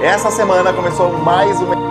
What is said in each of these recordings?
Essa semana começou mais uma...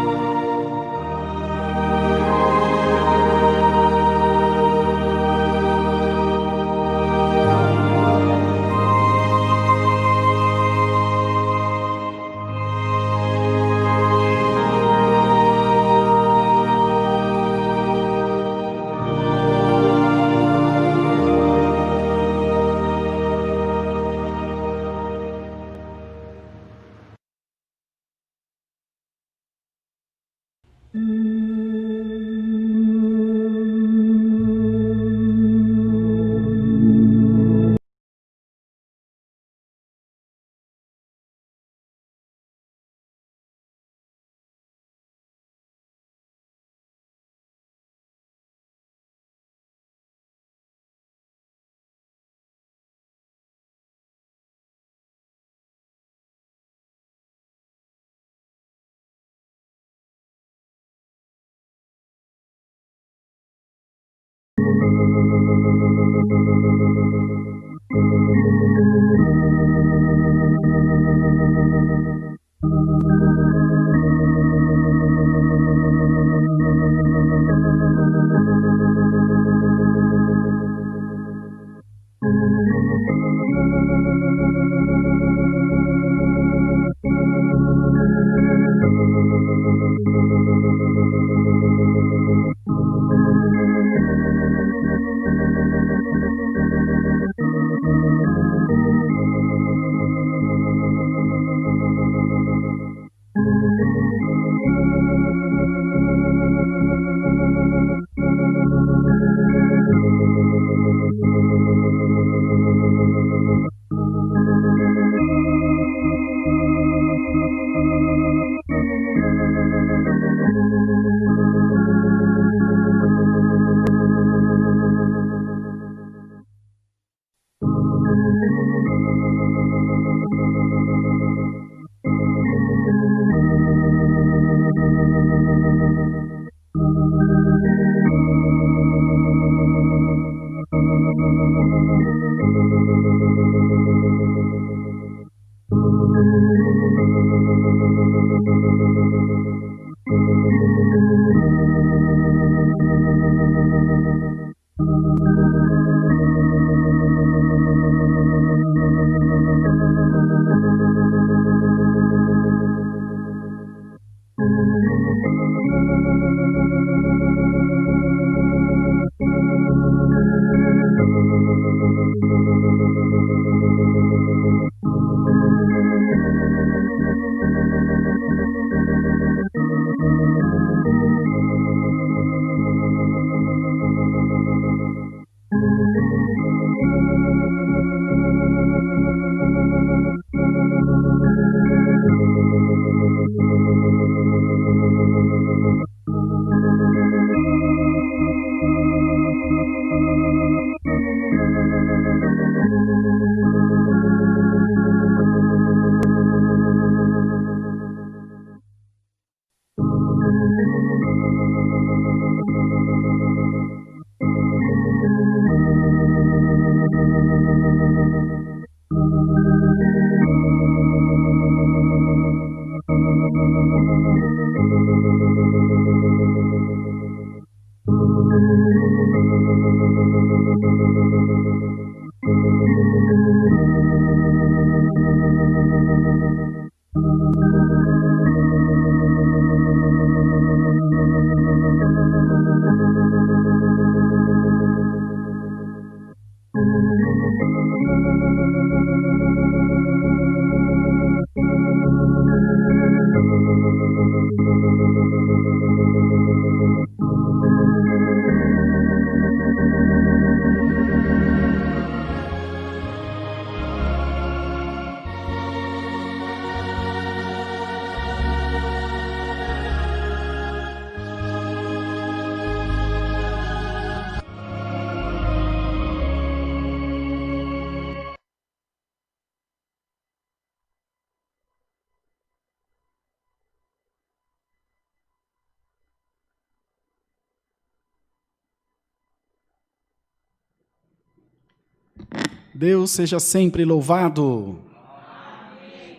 Deus seja sempre louvado.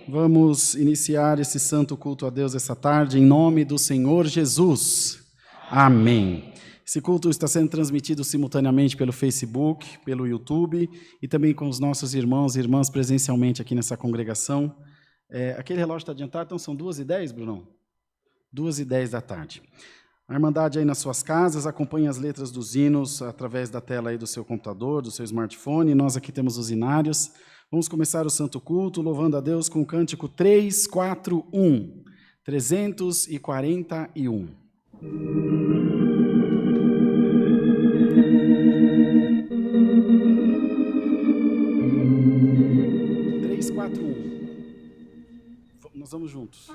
Vamos iniciar esse santo culto a Deus essa tarde, em nome do Senhor Jesus. Amém. Esse culto está sendo transmitido simultaneamente pelo Facebook, pelo YouTube e também com os nossos irmãos e irmãs presencialmente aqui nessa congregação. Aquele relógio está adiantado, então são 2h10, Brunão? 2h10 da tarde. A Irmandade aí nas suas casas, acompanhe as letras dos hinos através da tela aí do seu computador, do seu smartphone. Nós aqui temos os hinários. Vamos começar o santo culto louvando a Deus com o cântico 341. 341. 341. Nós vamos juntos.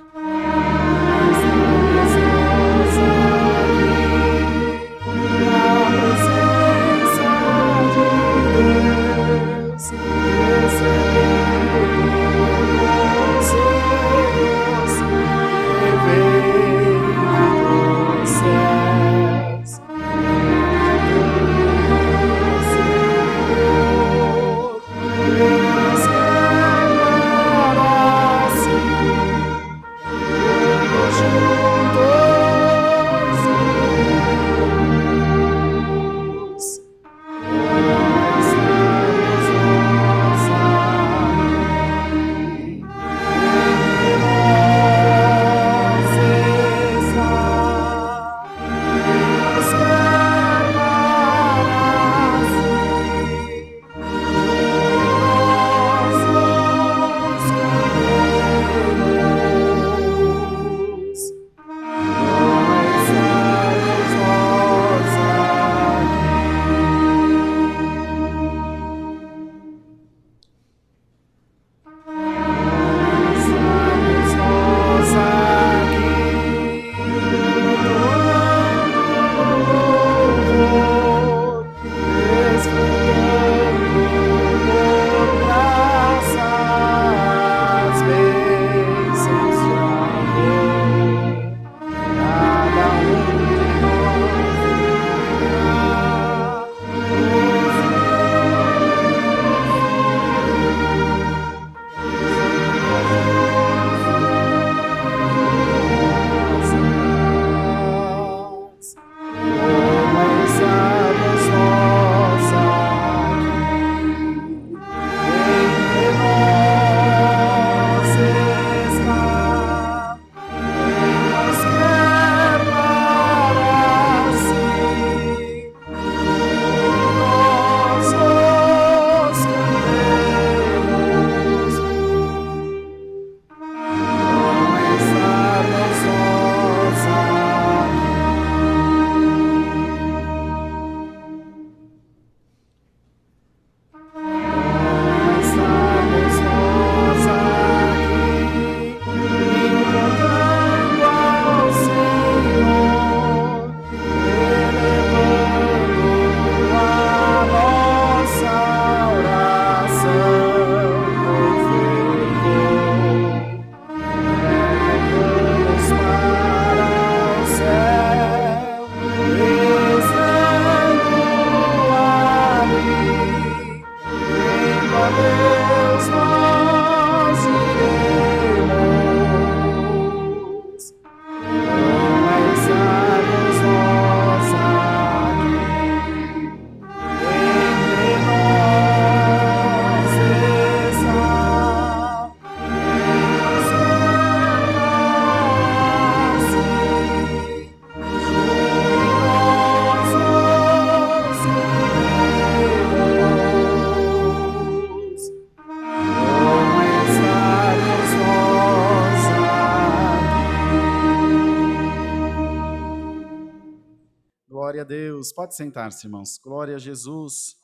Glória a Deus. Pode sentar-se, irmãos. Glória a Jesus.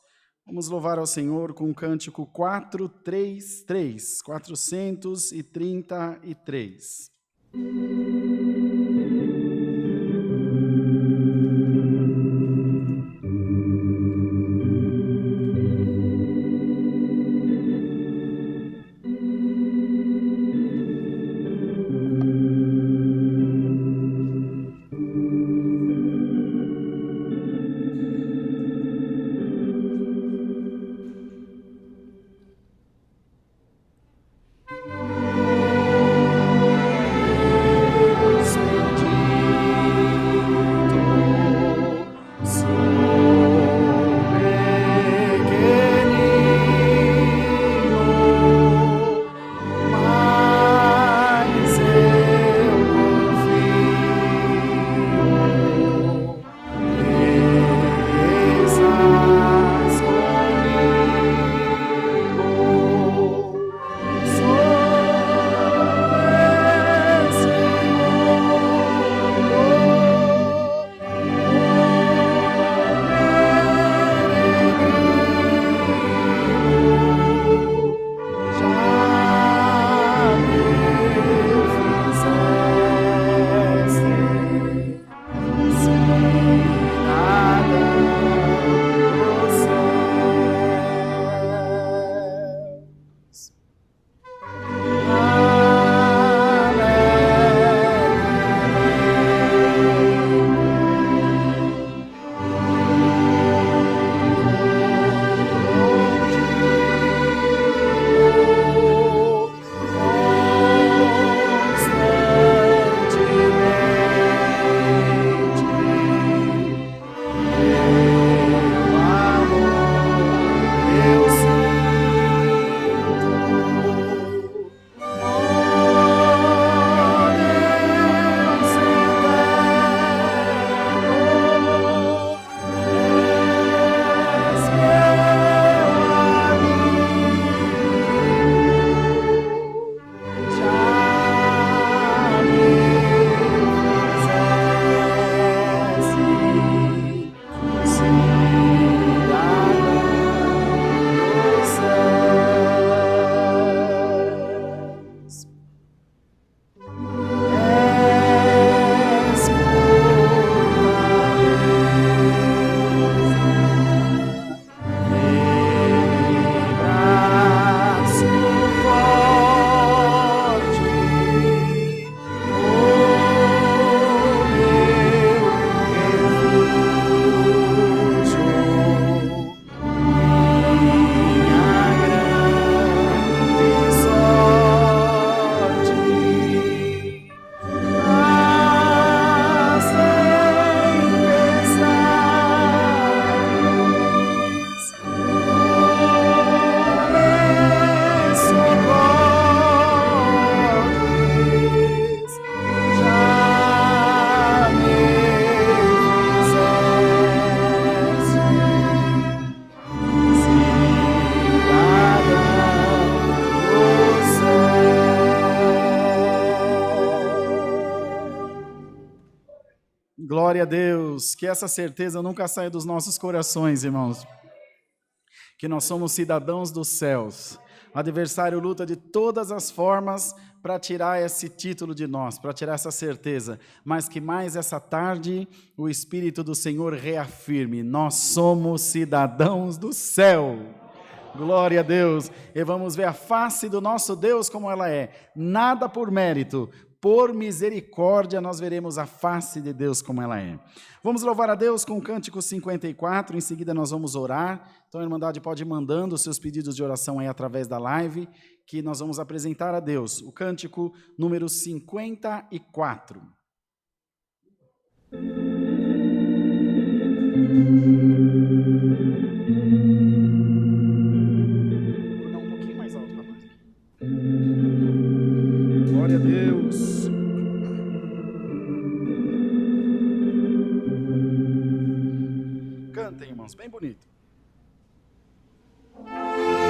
Vamos louvar ao Senhor com o cântico 433. 433. Glória a Deus. Que essa certeza nunca saia dos nossos corações, irmãos. Que nós somos cidadãos dos céus. O adversário luta de todas as formas para tirar esse título de nós, para tirar essa certeza. Mas que mais essa tarde o Espírito do Senhor reafirme: nós somos cidadãos do céu. Glória a Deus. E vamos ver a face do nosso Deus como ela é. Nada por mérito, por misericórdia nós veremos a face de Deus como ela é. Vamos louvar a Deus com o Cântico 54, em seguida nós vamos orar. Então a Irmandade pode ir mandando os seus pedidos de oração aí através da live, que nós vamos apresentar a Deus. O Cântico número 54. Vou dar um pouquinho mais alto para nós aqui. Glória a Deus. Cantem, irmãos, bem bonito. Espírito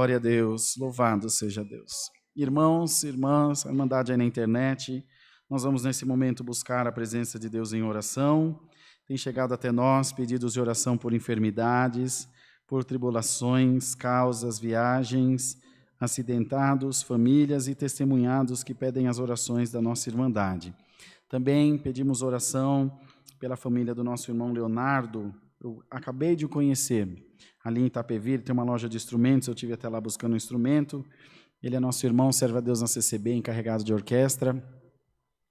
Glória a Deus, louvado seja Deus. Irmãos, irmãs, a Irmandade aí na internet, nós vamos nesse momento buscar a presença de Deus em oração. Tem chegado até nós pedidos de oração por enfermidades, por tribulações, causas, viagens, acidentados, famílias e testemunhados que pedem as orações da nossa Irmandade. Também pedimos oração pela família do nosso irmão Leonardo. Eu acabei de o conhecer, ali em Itapevi, ele tem uma loja de instrumentos, eu estive até lá buscando um instrumento. Ele é nosso irmão, serve a Deus na CCB, encarregado de orquestra.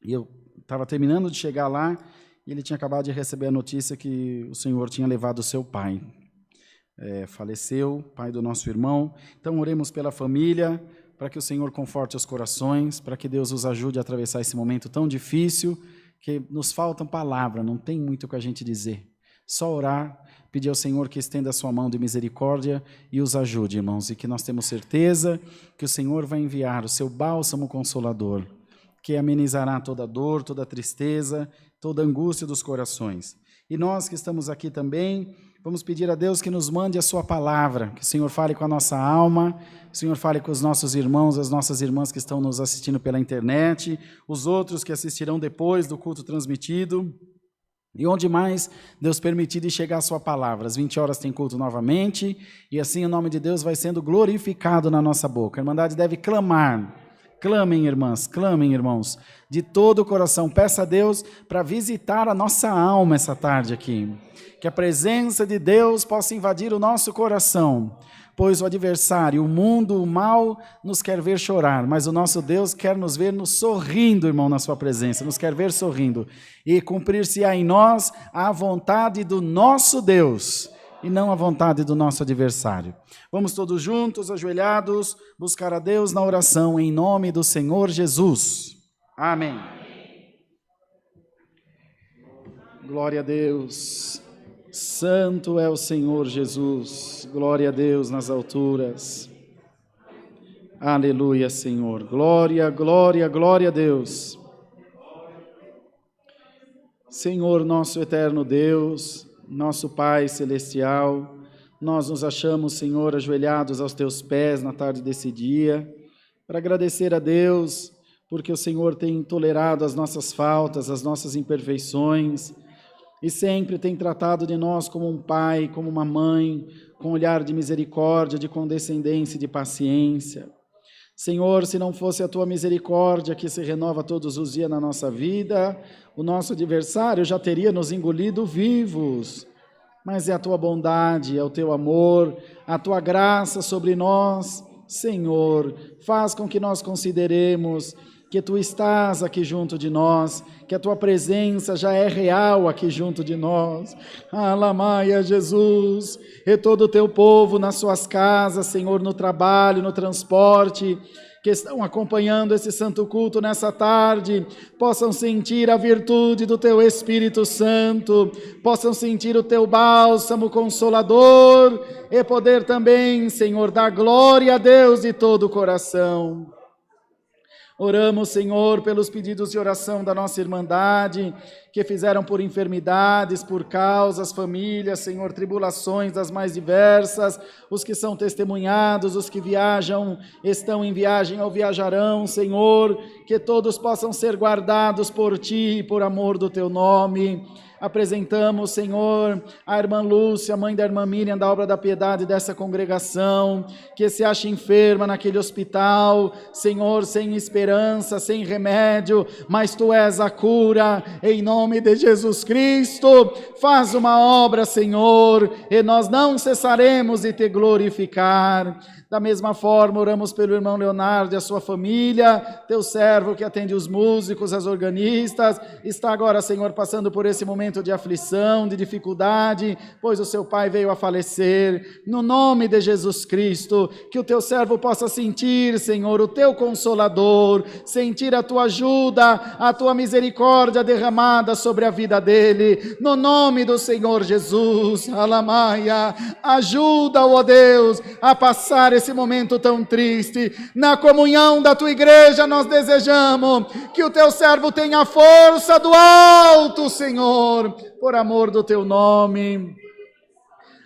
E eu estava terminando de chegar lá, e ele tinha acabado de receber a notícia que o Senhor tinha levado o seu pai. Faleceu, pai do nosso irmão. Então, oremos pela família, para que o Senhor conforte os corações, para que Deus os ajude a atravessar esse momento tão difícil, que nos faltam palavras, não tem muito o que a gente dizer. Só orar, pedir ao Senhor que estenda a sua mão de misericórdia e os ajude, irmãos, e que nós temos certeza que o Senhor vai enviar o seu bálsamo consolador, que amenizará toda dor, toda tristeza, toda angústia dos corações. E nós que estamos aqui também, vamos pedir a Deus que nos mande a sua palavra, que o Senhor fale com a nossa alma, que o Senhor fale com os nossos irmãos, as nossas irmãs que estão nos assistindo pela internet, os outros que assistirão depois do culto transmitido, e onde mais Deus permitir de chegar a sua palavra. Às 20 horas tem culto novamente, e assim o nome de Deus vai sendo glorificado na nossa boca. A Irmandade deve clamar. Clamem, irmãs, clamem, irmãos, de todo o coração. Peça a Deus para visitar a nossa alma essa tarde aqui. Que a presença de Deus possa invadir o nosso coração, pois o adversário, o mundo, o mal, nos quer ver chorar, mas o nosso Deus quer nos ver sorrindo, irmão, na sua presença, nos quer ver sorrindo, e cumprir-se-á em nós a vontade do nosso Deus, e não a vontade do nosso adversário. Vamos todos juntos, ajoelhados, buscar a Deus na oração, em nome do Senhor Jesus. Amém. Glória a Deus. Santo é o Senhor Jesus. Glória a Deus nas alturas. Aleluia, Senhor. Glória, glória, glória a Deus. Senhor, nosso eterno Deus, nosso Pai celestial, nós nos achamos, Senhor, ajoelhados aos teus pés na tarde desse dia, para agradecer a Deus, porque o Senhor tem tolerado as nossas faltas, as nossas imperfeições, e sempre tem tratado de nós como um pai, como uma mãe, com um olhar de misericórdia, de condescendência e de paciência. Senhor, se não fosse a tua misericórdia que se renova todos os dias na nossa vida, o nosso adversário já teria nos engolido vivos. Mas é a tua bondade, é o teu amor, a tua graça sobre nós, Senhor, faz com que nós consideremos que tu estás aqui junto de nós, que a tua presença já é real aqui junto de nós. Alamaia, Jesus, e todo o teu povo nas suas casas, Senhor, no trabalho, no transporte, que estão acompanhando esse santo culto nessa tarde, possam sentir a virtude do teu Espírito Santo, possam sentir o teu bálsamo consolador e poder também, Senhor, dar glória a Deus de todo o coração. Oramos, Senhor, pelos pedidos de oração da nossa Irmandade, que fizeram por enfermidades, por causas, famílias, Senhor, tribulações das mais diversas, os que são testemunhados, os que viajam, estão em viagem ou viajarão, Senhor, que todos possam ser guardados por Ti e por amor do Teu nome. Apresentamos, Senhor, a irmã Lúcia, mãe da irmã Miriam, da Obra da Piedade dessa congregação, que se acha enferma naquele hospital, Senhor, sem esperança, sem remédio, mas Tu és a cura, em nome de Jesus Cristo. Faz uma obra, Senhor, e nós não cessaremos de Te glorificar. Da mesma forma, oramos pelo irmão Leonardo e a sua família, teu servo que atende os músicos, as organistas, está agora, Senhor, passando por esse momento de aflição, de dificuldade, pois o seu pai veio a falecer. No nome de Jesus Cristo, que o teu servo possa sentir, Senhor, o teu consolador, sentir a tua ajuda, a tua misericórdia derramada sobre a vida dele. No nome do Senhor Jesus, Alamaia, ajuda-o, ó Deus, a passar esse momento tão triste. Na comunhão da tua igreja nós desejamos que o teu servo tenha força do alto, Senhor, por amor do teu nome.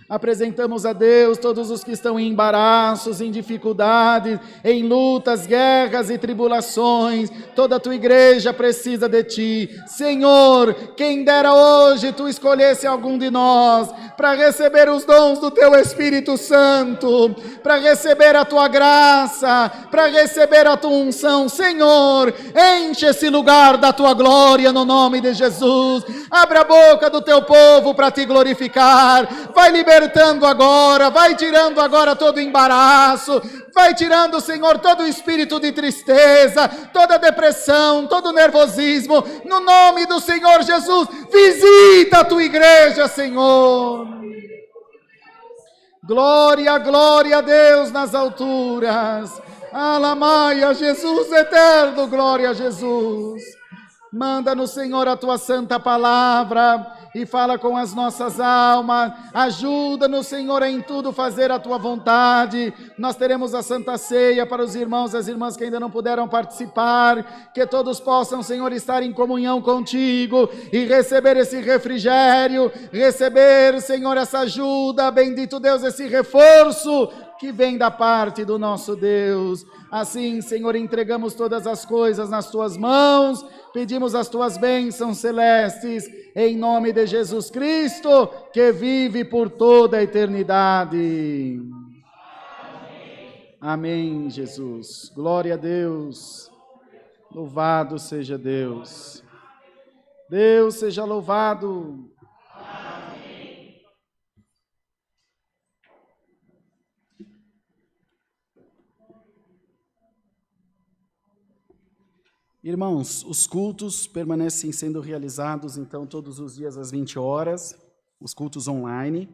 Apresentamos a Deus todos os que estão em embaraços, em dificuldades, em lutas, guerras e tribulações. Toda a tua igreja precisa de ti. Senhor, quem dera hoje tu escolhesse algum de nós para receber os dons do teu Espírito Santo, para receber a tua graça, para receber a tua unção. Senhor, enche esse lugar da tua glória no nome de Jesus. Abre a boca do teu povo para te glorificar. Vai libertando agora, vai tirando agora todo embaraço, vai tirando, Senhor, todo o espírito de tristeza, toda depressão, todo nervosismo, no nome do Senhor Jesus. Visita a tua igreja, Senhor. Glória, glória a Deus nas alturas. Alamaia, Jesus eterno, glória a Jesus. Manda-nos, Senhor, a tua santa palavra e fala com as nossas almas. Ajuda-nos, Senhor, em tudo fazer a tua vontade. Nós teremos a Santa Ceia para os irmãos e as irmãs que ainda não puderam participar. Que todos possam, Senhor, estar em comunhão contigo e receber esse refrigério, receber, Senhor, essa ajuda, bendito Deus, esse reforço que vem da parte do nosso Deus. Assim, Senhor, entregamos todas as coisas nas tuas mãos, pedimos as tuas bênçãos celestes, em nome de Jesus Cristo, que vive por toda a eternidade. Amém, Jesus. Glória a Deus. Louvado seja Deus. Deus seja louvado. Irmãos, os cultos permanecem sendo realizados, então, todos os dias às 20 horas, os cultos online.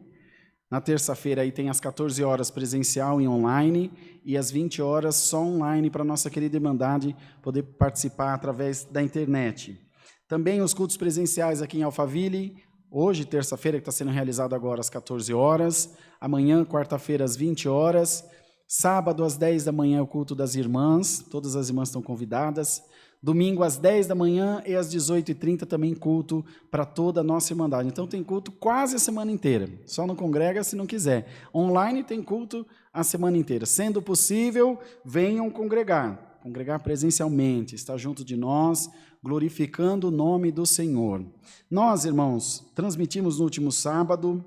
Na terça-feira aí tem às 14 horas presencial e online, e às 20 horas só online para a nossa querida Irmandade poder participar através da internet. Também os cultos presenciais aqui em Alphaville, hoje, terça-feira, que está sendo realizado agora às 14 horas, amanhã, quarta-feira, às 20 horas, sábado, às 10 da manhã, é o culto das irmãs, todas as irmãs estão convidadas. Domingo às 10 da manhã e às 18h30 também culto para toda a nossa Irmandade. Então tem culto quase a semana inteira, só não congrega se não quiser. Online tem culto a semana inteira. Sendo possível, venham congregar presencialmente, estar junto de nós, glorificando o nome do Senhor. Nós, irmãos, transmitimos no último sábado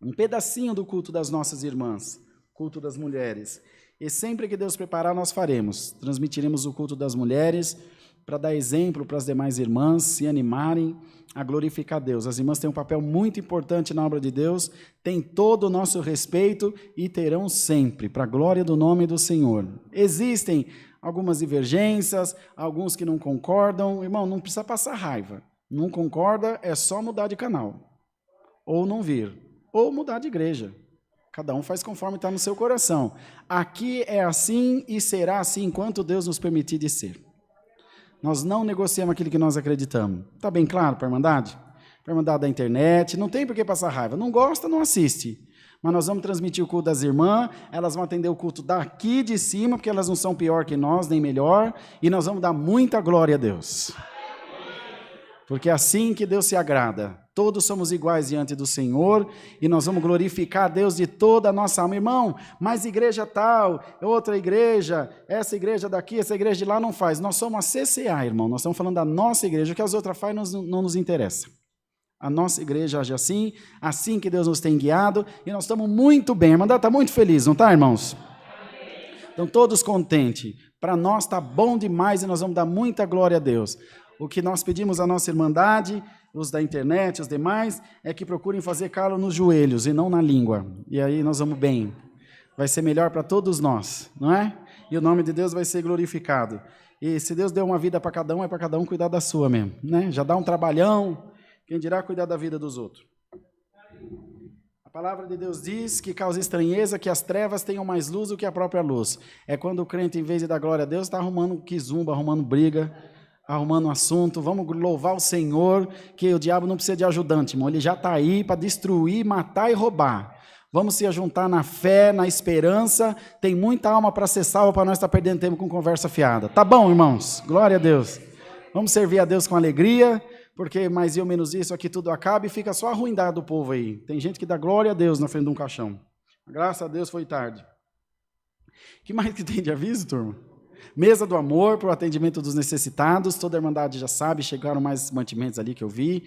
um pedacinho do culto das nossas irmãs, culto das mulheres. E sempre que Deus preparar, nós faremos. Transmitiremos o culto das mulheres para dar exemplo para as demais irmãs se animarem a glorificar Deus. As irmãs têm um papel muito importante na obra de Deus, têm todo o nosso respeito e terão sempre, para a glória do nome do Senhor. Existem algumas divergências, alguns que não concordam. Irmão, não precisa passar raiva. Não concorda, é só mudar de canal. Ou não vir. Ou mudar de igreja. Cada um faz conforme está no seu coração. Aqui é assim e será assim enquanto Deus nos permitir de ser. Nós não negociamos aquilo que nós acreditamos. Está bem claro para a Irmandade? Para a Irmandade da internet, não tem por que passar raiva. Não gosta, não assiste. Mas nós vamos transmitir o culto das irmãs, elas vão atender o culto daqui de cima, porque elas não são pior que nós, nem melhor, e nós vamos dar muita glória a Deus. Porque é assim que Deus se agrada. Todos somos iguais diante do Senhor e nós vamos glorificar a Deus de toda a nossa alma. Irmão, mas igreja tal, outra igreja, essa igreja daqui, essa igreja de lá não faz. Nós somos a CCA, irmão. Nós estamos falando da nossa igreja. O que as outras fazem não nos interessa. A nossa igreja age assim, assim que Deus nos tem guiado e nós estamos muito bem. A Irmandade está muito feliz, não está, irmãos? Estão todos contentes. Para nós está bom demais e nós vamos dar muita glória a Deus. O que nós pedimos à nossa Irmandade, os da internet, os demais, é que procurem fazer calo nos joelhos e não na língua. E aí nós vamos bem. Vai ser melhor para todos nós, não é? E o nome de Deus vai ser glorificado. E se Deus deu uma vida para cada um, é para cada um cuidar da sua mesmo, né? Já dá um trabalhão, quem dirá cuidar da vida dos outros. A palavra de Deus diz que causa estranheza que as trevas tenham mais luz do que a própria luz. É quando o crente, em vez de dar glória a Deus, está arrumando quizumba, arrumando briga, arrumando um assunto. Vamos louvar o Senhor, que o diabo não precisa de ajudante, irmão. Ele já está aí para destruir, matar e roubar. Vamos se ajuntar na fé, na esperança. Tem muita alma para ser salva, para nós estar perdendo tempo com conversa fiada. Tá bom, irmãos? Glória a Deus. Vamos servir a Deus com alegria, porque mais eu menos isso, aqui tudo acaba e fica só a ruindade do povo aí. Tem gente que dá glória a Deus na frente de um caixão. Graças a Deus foi tarde. O que mais que tem de aviso, turma? Mesa do amor para o atendimento dos necessitados, toda a Irmandade já sabe, chegaram mais mantimentos ali que eu vi.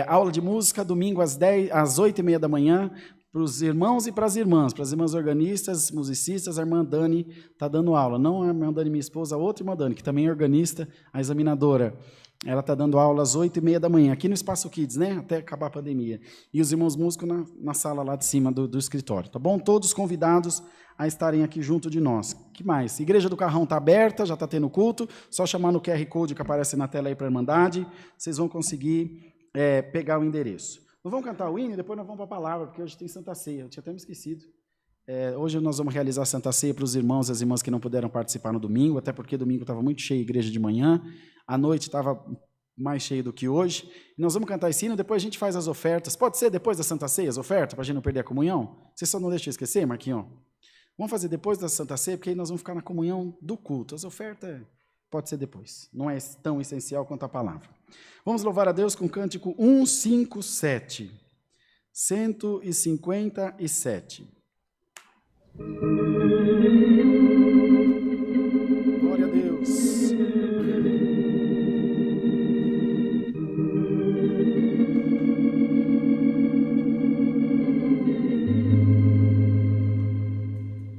Aula de música, domingo às 8h30 da manhã, para os irmãos e para as irmãs organistas, musicistas, a irmã Dani está dando aula. Não a irmã Dani, minha esposa, a outra irmã Dani, que também é organista, a examinadora. Ela está dando aula às 8h30 da manhã, aqui no Espaço Kids, né? Até acabar a pandemia. E os irmãos músicos na sala lá de cima do escritório, tá bom? Todos convidados a estarem aqui junto de nós. Que mais? Igreja do Carrão está aberta, já está tendo culto, só chamar no QR Code que aparece na tela aí para a Irmandade, vocês vão conseguir pegar o endereço. Nós vamos cantar o hino e depois nós vamos para a palavra, porque hoje tem Santa Ceia, eu tinha até me esquecido. Hoje nós vamos realizar a Santa Ceia para os irmãos e as irmãs que não puderam participar no domingo, até porque domingo estava muito cheio a igreja de manhã, à noite estava mais cheio do que hoje. E nós vamos cantar esse hino, depois a gente faz as ofertas. Pode ser depois da Santa Ceia, as ofertas, para a gente não perder a comunhão? Você só não deixa eu esquecer, Marquinhos? Vamos fazer depois da Santa Ceia, porque aí nós vamos ficar na comunhão do culto. As ofertas pode ser depois, não é tão essencial quanto a palavra. Vamos louvar a Deus com o cântico 157. 157. Glória a Deus.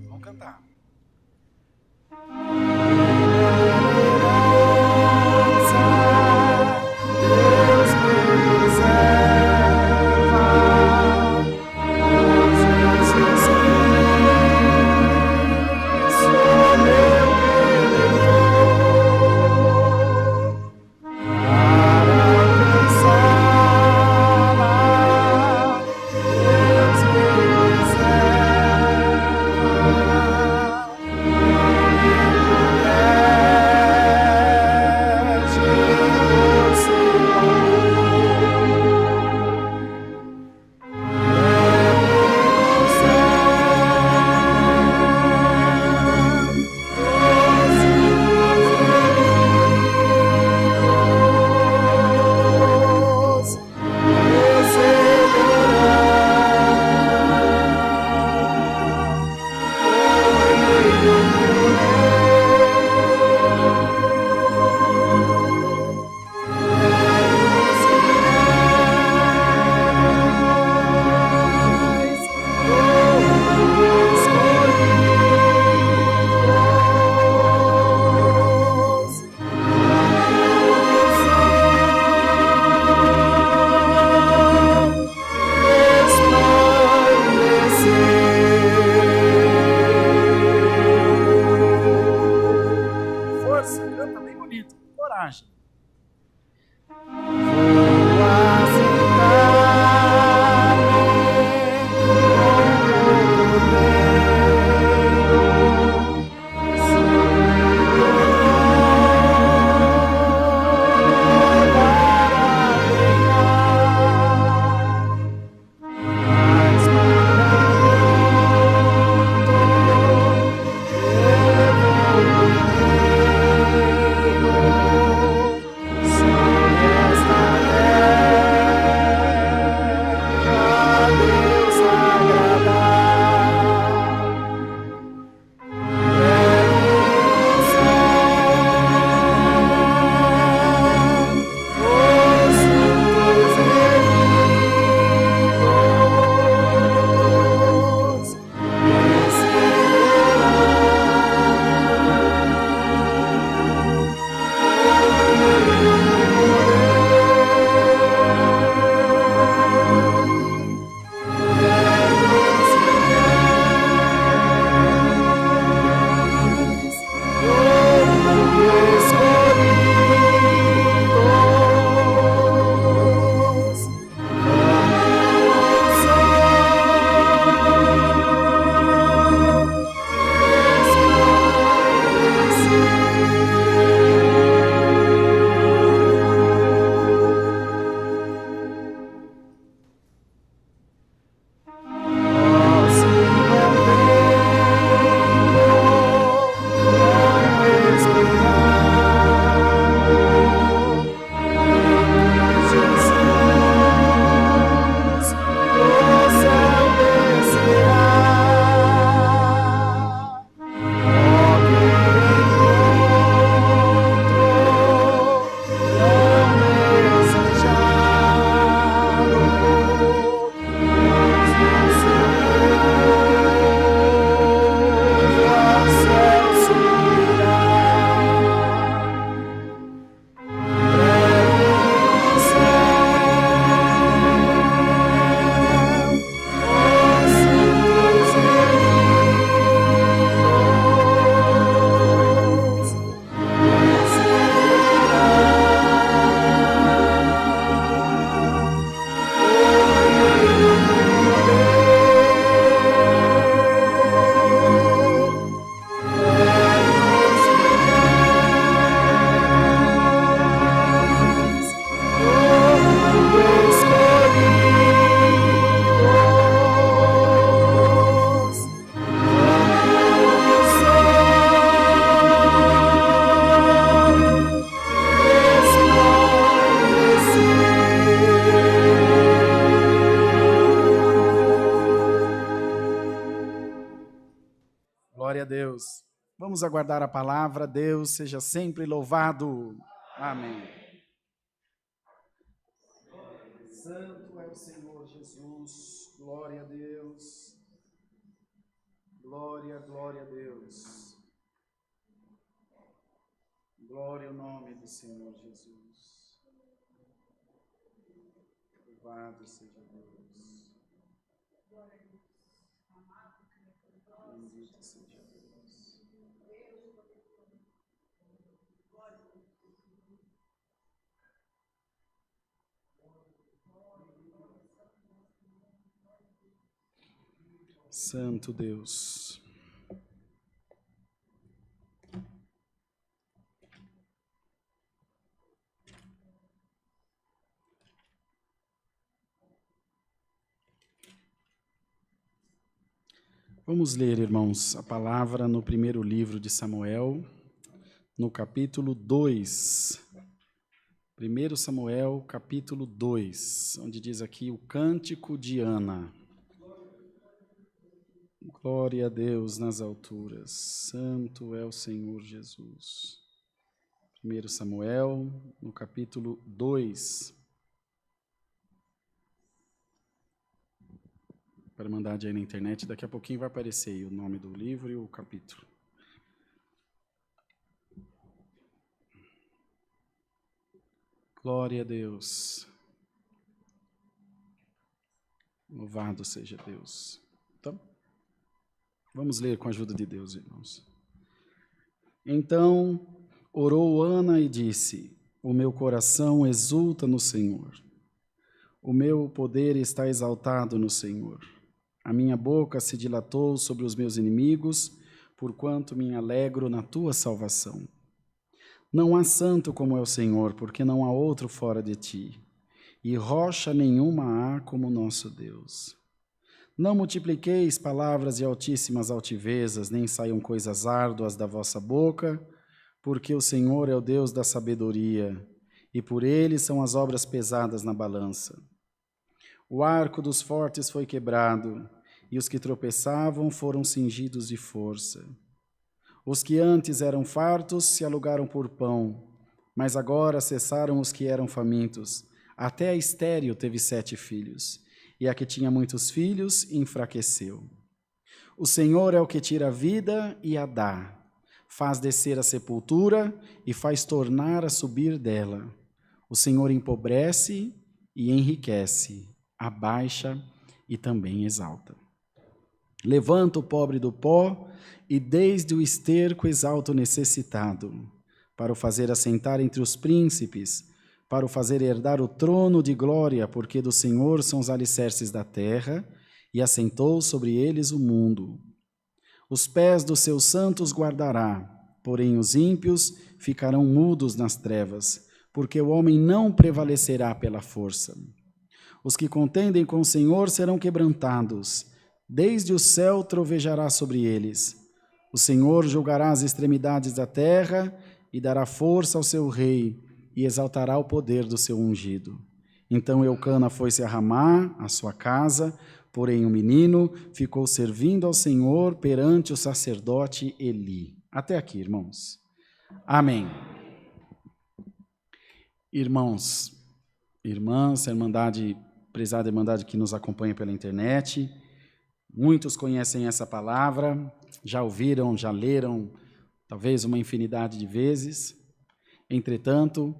Vamos cantar. Vamos aguardar a palavra. Deus seja sempre louvado. Amém. Santo é o Senhor Jesus. Glória a Deus. Glória, glória a Deus. Glória ao nome do Senhor Jesus. Louvado seja Deus. Bendito seja Deus. Santo Deus. Vamos ler, irmãos, a palavra no primeiro livro de Samuel, no capítulo 2. 1 Samuel, capítulo 2, onde diz aqui o cântico de Ana. Glória a Deus nas alturas, santo é o Senhor Jesus. 1 Samuel, no capítulo 2. Para mandar aí na internet, daqui a pouquinho vai aparecer aí o nome do livro e o capítulo. Glória a Deus. Louvado seja Deus. Então, vamos ler com a ajuda de Deus, irmãos. Então, orou Ana e disse: o meu coração exulta no Senhor. O meu poder está exaltado no Senhor. A minha boca se dilatou sobre os meus inimigos, porquanto me alegro na tua salvação. Não há santo como é o Senhor, porque não há outro fora de ti, e rocha nenhuma há como nosso Deus. Não multipliqueis palavras de altíssimas altivezas, nem saiam coisas árduas da vossa boca, porque o Senhor é o Deus da sabedoria, e por ele são as obras pesadas na balança. O arco dos fortes foi quebrado, e os que tropeçavam foram cingidos de força. Os que antes eram fartos se alugaram por pão, mas agora cessaram os que eram famintos. Até a estéril teve 7 filhos, e a que tinha muitos filhos enfraqueceu. O Senhor é o que tira a vida e a dá, faz descer a sepultura e faz tornar a subir dela. O Senhor empobrece e enriquece, abaixa e também exalta. Levanta o pobre do pó e desde o esterco exalta o necessitado, para o fazer assentar entre os príncipes, para o fazer herdar o trono de glória, porque do Senhor são os alicerces da terra, e assentou sobre eles o mundo. Os pés dos seus santos guardará, porém os ímpios ficarão mudos nas trevas, porque o homem não prevalecerá pela força. Os que contendem com o Senhor serão quebrantados, desde o céu trovejará sobre eles. O Senhor julgará as extremidades da terra e dará força ao seu rei e exaltará o poder do seu ungido. Então Eucana foi-se a Ramá, a sua casa, porém o menino ficou servindo ao Senhor perante o sacerdote Eli. Até aqui, irmãos. Amém. Irmãos, irmãs, irmandade, prezada irmandade que nos acompanha pela internet, muitos conhecem essa palavra, já ouviram, já leram, talvez uma infinidade de vezes. Entretanto,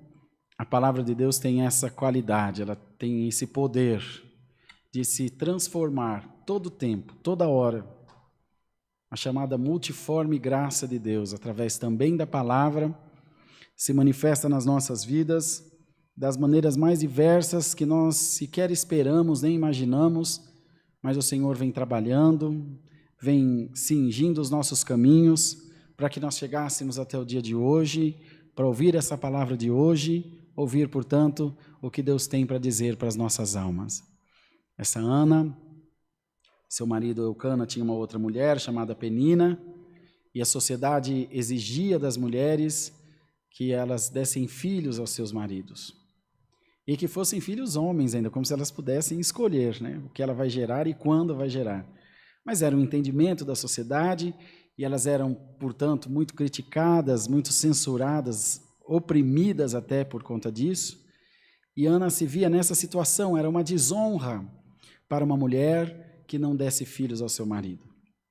a palavra de Deus tem essa qualidade, ela tem esse poder de se transformar todo o tempo, toda hora. A chamada multiforme graça de Deus, através também da palavra, se manifesta nas nossas vidas das maneiras mais diversas que nós sequer esperamos, nem imaginamos, mas o Senhor vem trabalhando, vem cingindo os nossos caminhos para que nós chegássemos até o dia de hoje, para ouvir essa palavra de hoje, ouvir, portanto, o que Deus tem para dizer para as nossas almas. Essa Ana, seu marido Eucana tinha uma outra mulher chamada Penina, e a sociedade exigia das mulheres que elas dessem filhos aos seus maridos. E que fossem filhos homens ainda, como se elas pudessem escolher, né, o que ela vai gerar e quando vai gerar. Mas era um entendimento da sociedade e elas eram, portanto, muito criticadas, muito censuradas, oprimidas até por conta disso. E Ana se via nessa situação, era uma desonra para uma mulher que não desse filhos ao seu marido.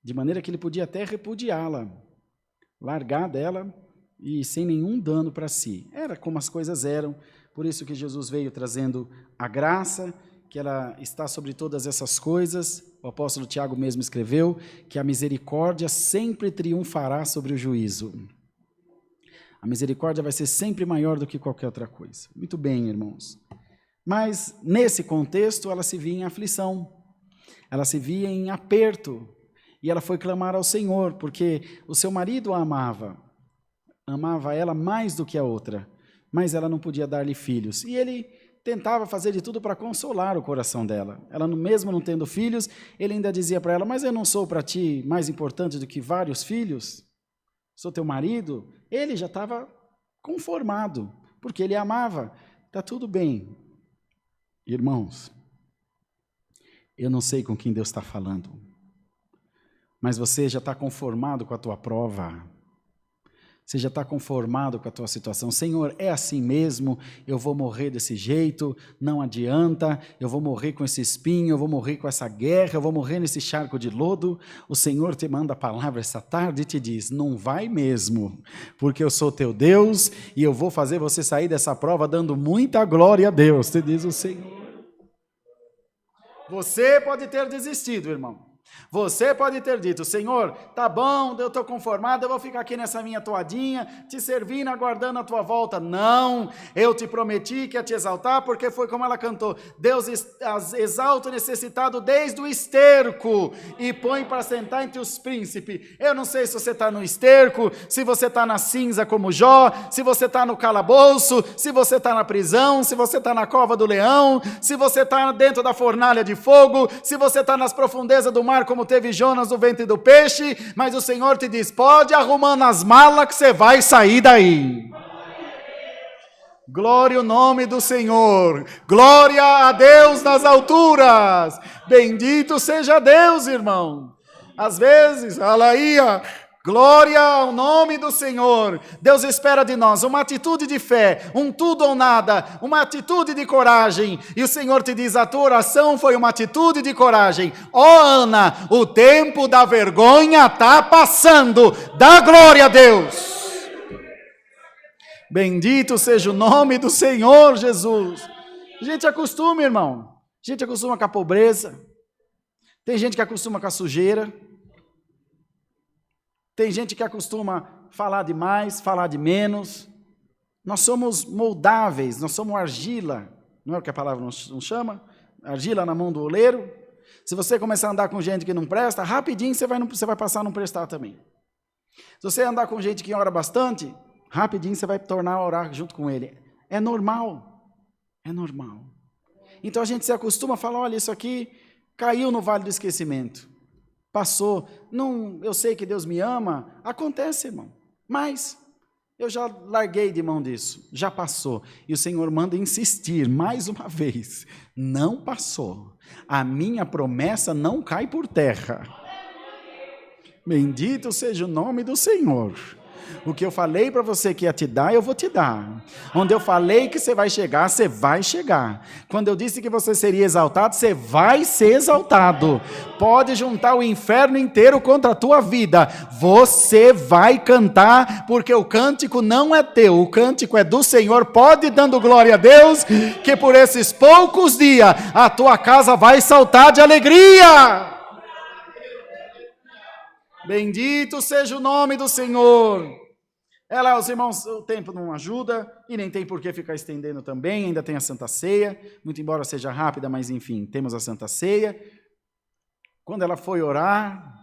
De maneira que ele podia até repudiá-la, largar dela e sem nenhum dano para si. Era como as coisas eram, por isso que Jesus veio trazendo a graça, que ela está sobre todas essas coisas. O apóstolo Tiago mesmo escreveu que a misericórdia sempre triunfará sobre o juízo. A misericórdia vai ser sempre maior do que qualquer outra coisa. Muito bem, irmãos. Mas, nesse contexto, ela se via em aflição, ela se via em aperto, e ela foi clamar ao Senhor, porque o seu marido a amava ela mais do que a outra, mas ela não podia dar-lhe filhos. E ele tentava fazer de tudo para consolar o coração dela. Ela, mesmo não tendo filhos, ele ainda dizia para ela, mas eu não sou para ti mais importante do que vários filhos? Sou teu marido? Ele já estava conformado, porque ele amava. Está tudo bem. Irmãos, eu não sei com quem Deus está falando, mas você já está conformado com a tua prova. Você já está conformado com a tua situação. Senhor, é assim mesmo, eu vou morrer desse jeito, não adianta, eu vou morrer com esse espinho, eu vou morrer com essa guerra, eu vou morrer nesse charco de lodo. O Senhor te manda a palavra essa tarde e te diz, não vai mesmo, porque eu sou teu Deus e eu vou fazer você sair dessa prova dando muita glória a Deus, te diz o Senhor. Você pode ter desistido, irmão. Você pode ter dito, Senhor, tá bom, eu estou conformado, eu vou ficar aqui nessa minha toadinha, te servindo, aguardando a tua volta. Não, eu te prometi que ia te exaltar, porque foi como ela cantou, Deus exalta o necessitado desde o esterco e põe para sentar entre os príncipes. Eu não sei se você está no esterco, se você está na cinza como Jó, se você está no calabouço, se você está na prisão, se você está na cova do leão, se você está dentro da fornalha de fogo, se você está nas profundezas do mar, como teve Jonas no ventre do peixe, mas o Senhor te diz, pode arrumando as malas que você vai sair daí. Glória ao nome do Senhor, glória a Deus nas alturas, bendito seja Deus, irmão. Às vezes, aleluia, glória ao nome do Senhor. Deus espera de nós uma atitude de fé, um tudo ou nada, uma atitude de coragem. E o Senhor te diz, a tua oração foi uma atitude de coragem. Ó Ana, o tempo da vergonha está passando. Dá glória a Deus. Bendito seja o nome do Senhor Jesus. A gente acostuma, irmão. A gente acostuma com a pobreza. Tem gente que acostuma com a sujeira. Tem gente que acostuma falar demais, falar de menos. Nós somos moldáveis, nós somos argila. Não é o que a palavra nos chama? Argila na mão do oleiro. Se você começar a andar com gente que não presta, rapidinho você vai passar a não prestar também. Se você andar com gente que ora bastante, rapidinho você vai tornar a orar junto com ele. É normal. É normal. Então a gente se acostuma a falar, olha, isso aqui caiu no vale do esquecimento. Passou, não, eu sei que Deus me ama, acontece, irmão, mas eu já larguei de mão disso, já passou, e o Senhor manda insistir mais uma vez, não passou, a minha promessa não cai por terra, bendito seja o nome do Senhor. O que eu falei para você que ia te dar, eu vou te dar. Onde eu falei que você vai chegar, você vai chegar. Quando eu disse que você seria exaltado, você vai ser exaltado. Pode juntar o inferno inteiro contra a tua vida. Você vai cantar, porque o cântico não é teu, o cântico é do Senhor. Pode ir dando glória a Deus, que por esses poucos dias, a tua casa vai saltar de alegria. Bendito seja o nome do Senhor. Os irmãos, o tempo não ajuda, e nem tem por que ficar estendendo também, ainda tem a Santa Ceia, muito embora seja rápida, mas enfim, temos a Santa Ceia. Quando ela foi orar,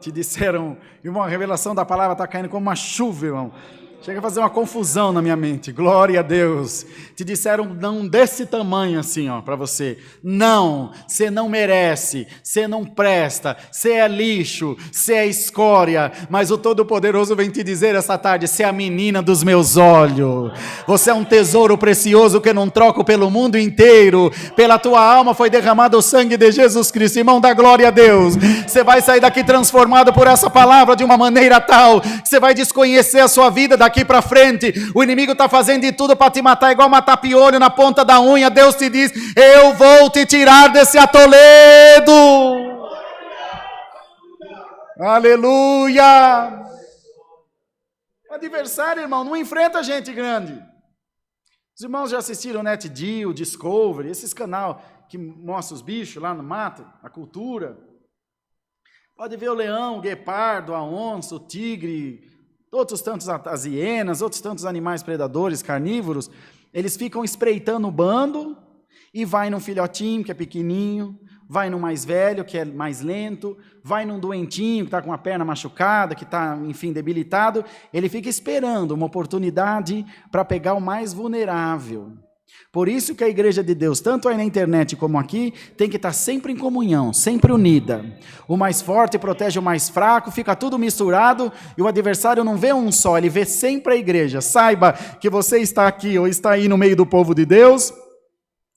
te disseram, irmão, a revelação da palavra está caindo como uma chuva, irmão. Chega a fazer uma confusão na minha mente. Glória a Deus. Te disseram não desse tamanho assim, ó, para você. Não, você não merece, você não presta, você é lixo, você é escória. Mas o Todo-Poderoso vem te dizer essa tarde, você é a menina dos meus olhos. Você é um tesouro precioso que eu não troco pelo mundo inteiro. Pela tua alma foi derramado o sangue de Jesus Cristo. Irmão, dá glória a Deus. Você vai sair daqui transformado por essa palavra de uma maneira tal que você vai desconhecer a sua vida daqui para frente. O inimigo está fazendo de tudo para te matar, igual matar piolho na ponta da unha. Deus te diz, eu vou te tirar desse atoledo. Aleluia. O adversário, irmão, não enfrenta gente grande. Os irmãos já assistiram o NetGeo, Discovery, esses canais que mostram os bichos lá no mato, a cultura. Pode ver o leão, o guepardo, a onça, o tigre, outros tantos, as hienas, outros tantos animais predadores, carnívoros. Eles ficam espreitando o bando e vai num filhotinho que é pequenininho, vai num mais velho que é mais lento, vai num doentinho que está com a perna machucada, que está, enfim, debilitado. Ele fica esperando uma oportunidade para pegar o mais vulnerável. Por isso que a igreja de Deus, tanto aí na internet como aqui, tem que estar sempre em comunhão, sempre unida. O mais forte protege o mais fraco, fica tudo misturado e o adversário não vê um só, ele vê sempre a igreja. Saiba que você está aqui ou está aí no meio do povo de Deus.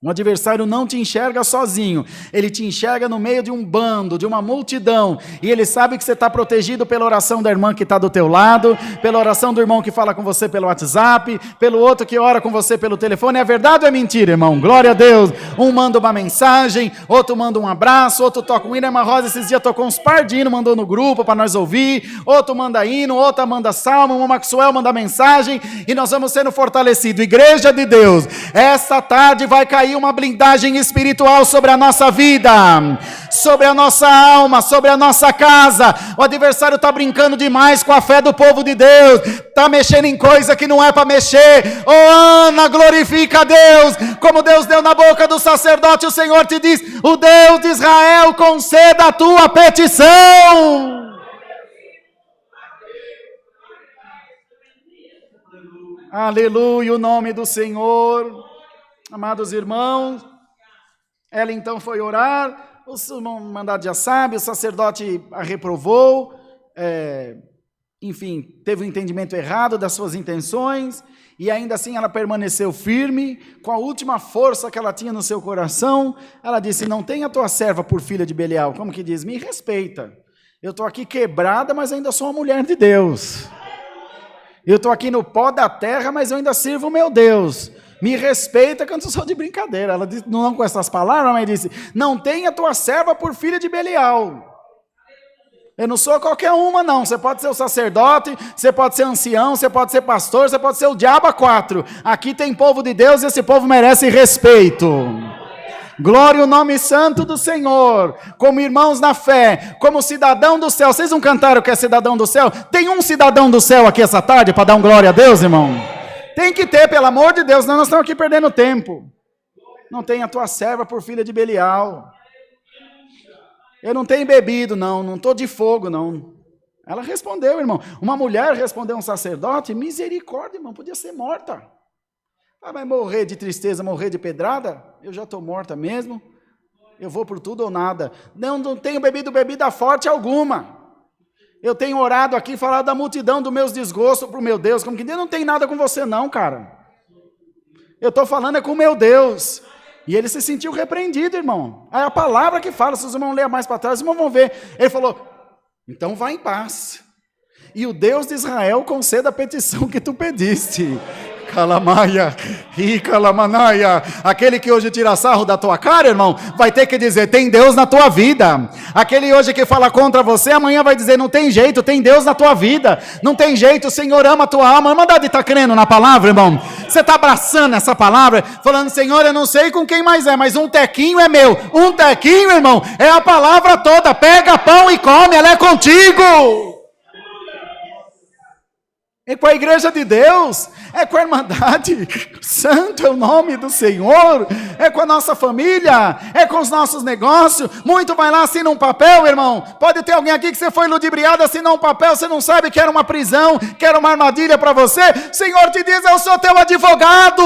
O adversário não te enxerga sozinho, ele te enxerga no meio de um bando, de uma multidão, e ele sabe que você está protegido pela oração da irmã que está do teu lado, pela oração do irmão que fala com você pelo WhatsApp, pelo outro que ora com você pelo telefone. É verdade ou é mentira, irmão? Glória a Deus. Um manda uma mensagem, outro manda um abraço, outro toca um hino. A irmã Rosa esses dias tocou uns par de hino, mandou no grupo para nós ouvir, outro manda hino, outra manda salmo, o Maxwell manda mensagem, e nós vamos sendo fortalecidos. Igreja de Deus, essa tarde vai cair uma blindagem espiritual sobre a nossa vida, sobre a nossa alma, sobre a nossa casa. O adversário está brincando demais com a fé do povo de Deus, está mexendo em coisa que não é para mexer. Oh Ana, glorifica a Deus, como Deus deu na boca do sacerdote. O Senhor te diz, o Deus de Israel conceda a tua petição. Aleluia, o nome do Senhor. Amados irmãos, ela então foi orar, o mandado já sabe, o sacerdote a reprovou, enfim, teve um entendimento errado das suas intenções, e ainda assim ela permaneceu firme, com a última força que ela tinha no seu coração. Ela disse, não tenha a tua serva por filha de Belial. Como que diz? Me respeita, eu estou aqui quebrada, mas ainda sou uma mulher de Deus. Eu estou aqui no pó da terra, mas eu ainda sirvo o meu Deus. Me respeita, que eu não sou de brincadeira. Ela disse, não com essas palavras, mas disse, não tenha tua serva por filha de Belial. Eu não sou qualquer uma, não. Você pode ser o sacerdote, você pode ser ancião, você pode ser pastor, você pode ser o diabo a quatro. Aqui tem povo de Deus e esse povo merece respeito. Glória ao nome santo do Senhor, como irmãos na fé, como cidadão do céu. Vocês não cantaram que é cidadão do céu? Tem um cidadão do céu aqui essa tarde para dar um glória a Deus, irmão? Tem que ter, pelo amor de Deus, senão nós estamos aqui perdendo tempo. Não tenha a tua serva por filha de Belial. Eu não tenho bebido, não estou de fogo, não. Ela respondeu, irmão. Uma mulher respondeu a um sacerdote, misericórdia, irmão, podia ser morta. Ah, mas morrer de tristeza, morrer de pedrada? Eu já estou morta mesmo. Eu vou por tudo ou nada. Não tenho bebido bebida forte alguma. Eu tenho orado aqui, falado da multidão dos meus desgostos para o meu Deus. Como que Deus não tem nada com você não, cara. Eu estou falando com o meu Deus. E ele se sentiu repreendido, irmão. É a palavra que fala, se os irmãos lerem mais para trás, os irmãos vão ver. Ele falou, então vá em paz. E o Deus de Israel conceda a petição que tu pediste. Calamaia, e calamanaia. Aquele que hoje tira sarro da tua cara, irmão, vai ter que dizer, tem Deus na tua vida. Aquele hoje que fala contra você, amanhã vai dizer, não tem jeito, tem Deus na tua vida. Não tem jeito, o Senhor ama a tua alma. Não dá de estar crendo na palavra, irmão. Você está abraçando essa palavra, falando, Senhor, eu não sei com quem mais é, mas um tequinho é meu. Um tequinho, irmão, é a palavra toda. Pega pão e come, ela é contigo. É com a igreja de Deus, é com a irmandade, santo é o nome do Senhor, é com a nossa família, é com os nossos negócios. Muito vai lá, assina um papel, irmão. Pode ter alguém aqui que você foi ludibriado, assinou um papel, você não sabe que era uma prisão, que era uma armadilha para você. O Senhor te diz: eu sou teu advogado,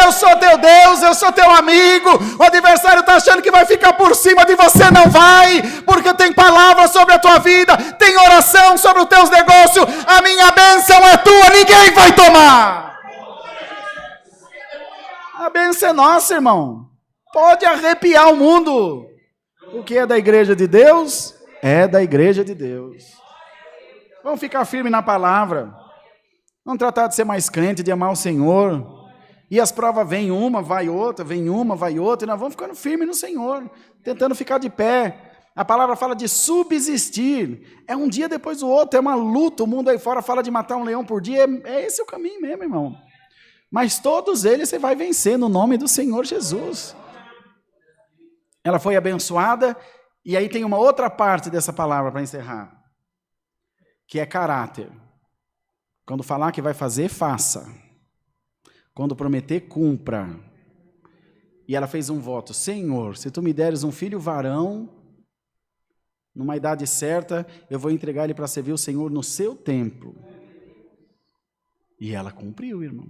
eu sou teu Deus, eu sou teu amigo. O adversário está achando que vai ficar por cima de você, não vai, porque tem palavra sobre a tua vida, tem oração sobre os teus negócios. A minha bênção é tua, ninguém vai tomar. A bênção é nossa, irmão. Pode arrepiar o mundo. O que é da igreja de Deus, é da igreja de Deus. Vamos ficar firme na palavra. Vamos tratar de ser mais crente, de amar o Senhor. E as provas vêm uma, vai outra, vem uma, vai outra. E nós vamos ficando firmes no Senhor, tentando ficar de pé. A palavra fala de subsistir. É um dia depois do outro, é uma luta. O mundo aí fora fala de matar um leão por dia. É esse o caminho mesmo, irmão. Mas todos eles você vai vencer no nome do Senhor Jesus. Ela foi abençoada. E aí tem uma outra parte dessa palavra para encerrar, que é caráter. Quando falar que vai fazer, faça. Quando prometer, cumpra. E ela fez um voto: Senhor, se tu me deres um filho varão, numa idade certa, eu vou entregar ele para servir o Senhor no seu templo. E ela cumpriu, irmão.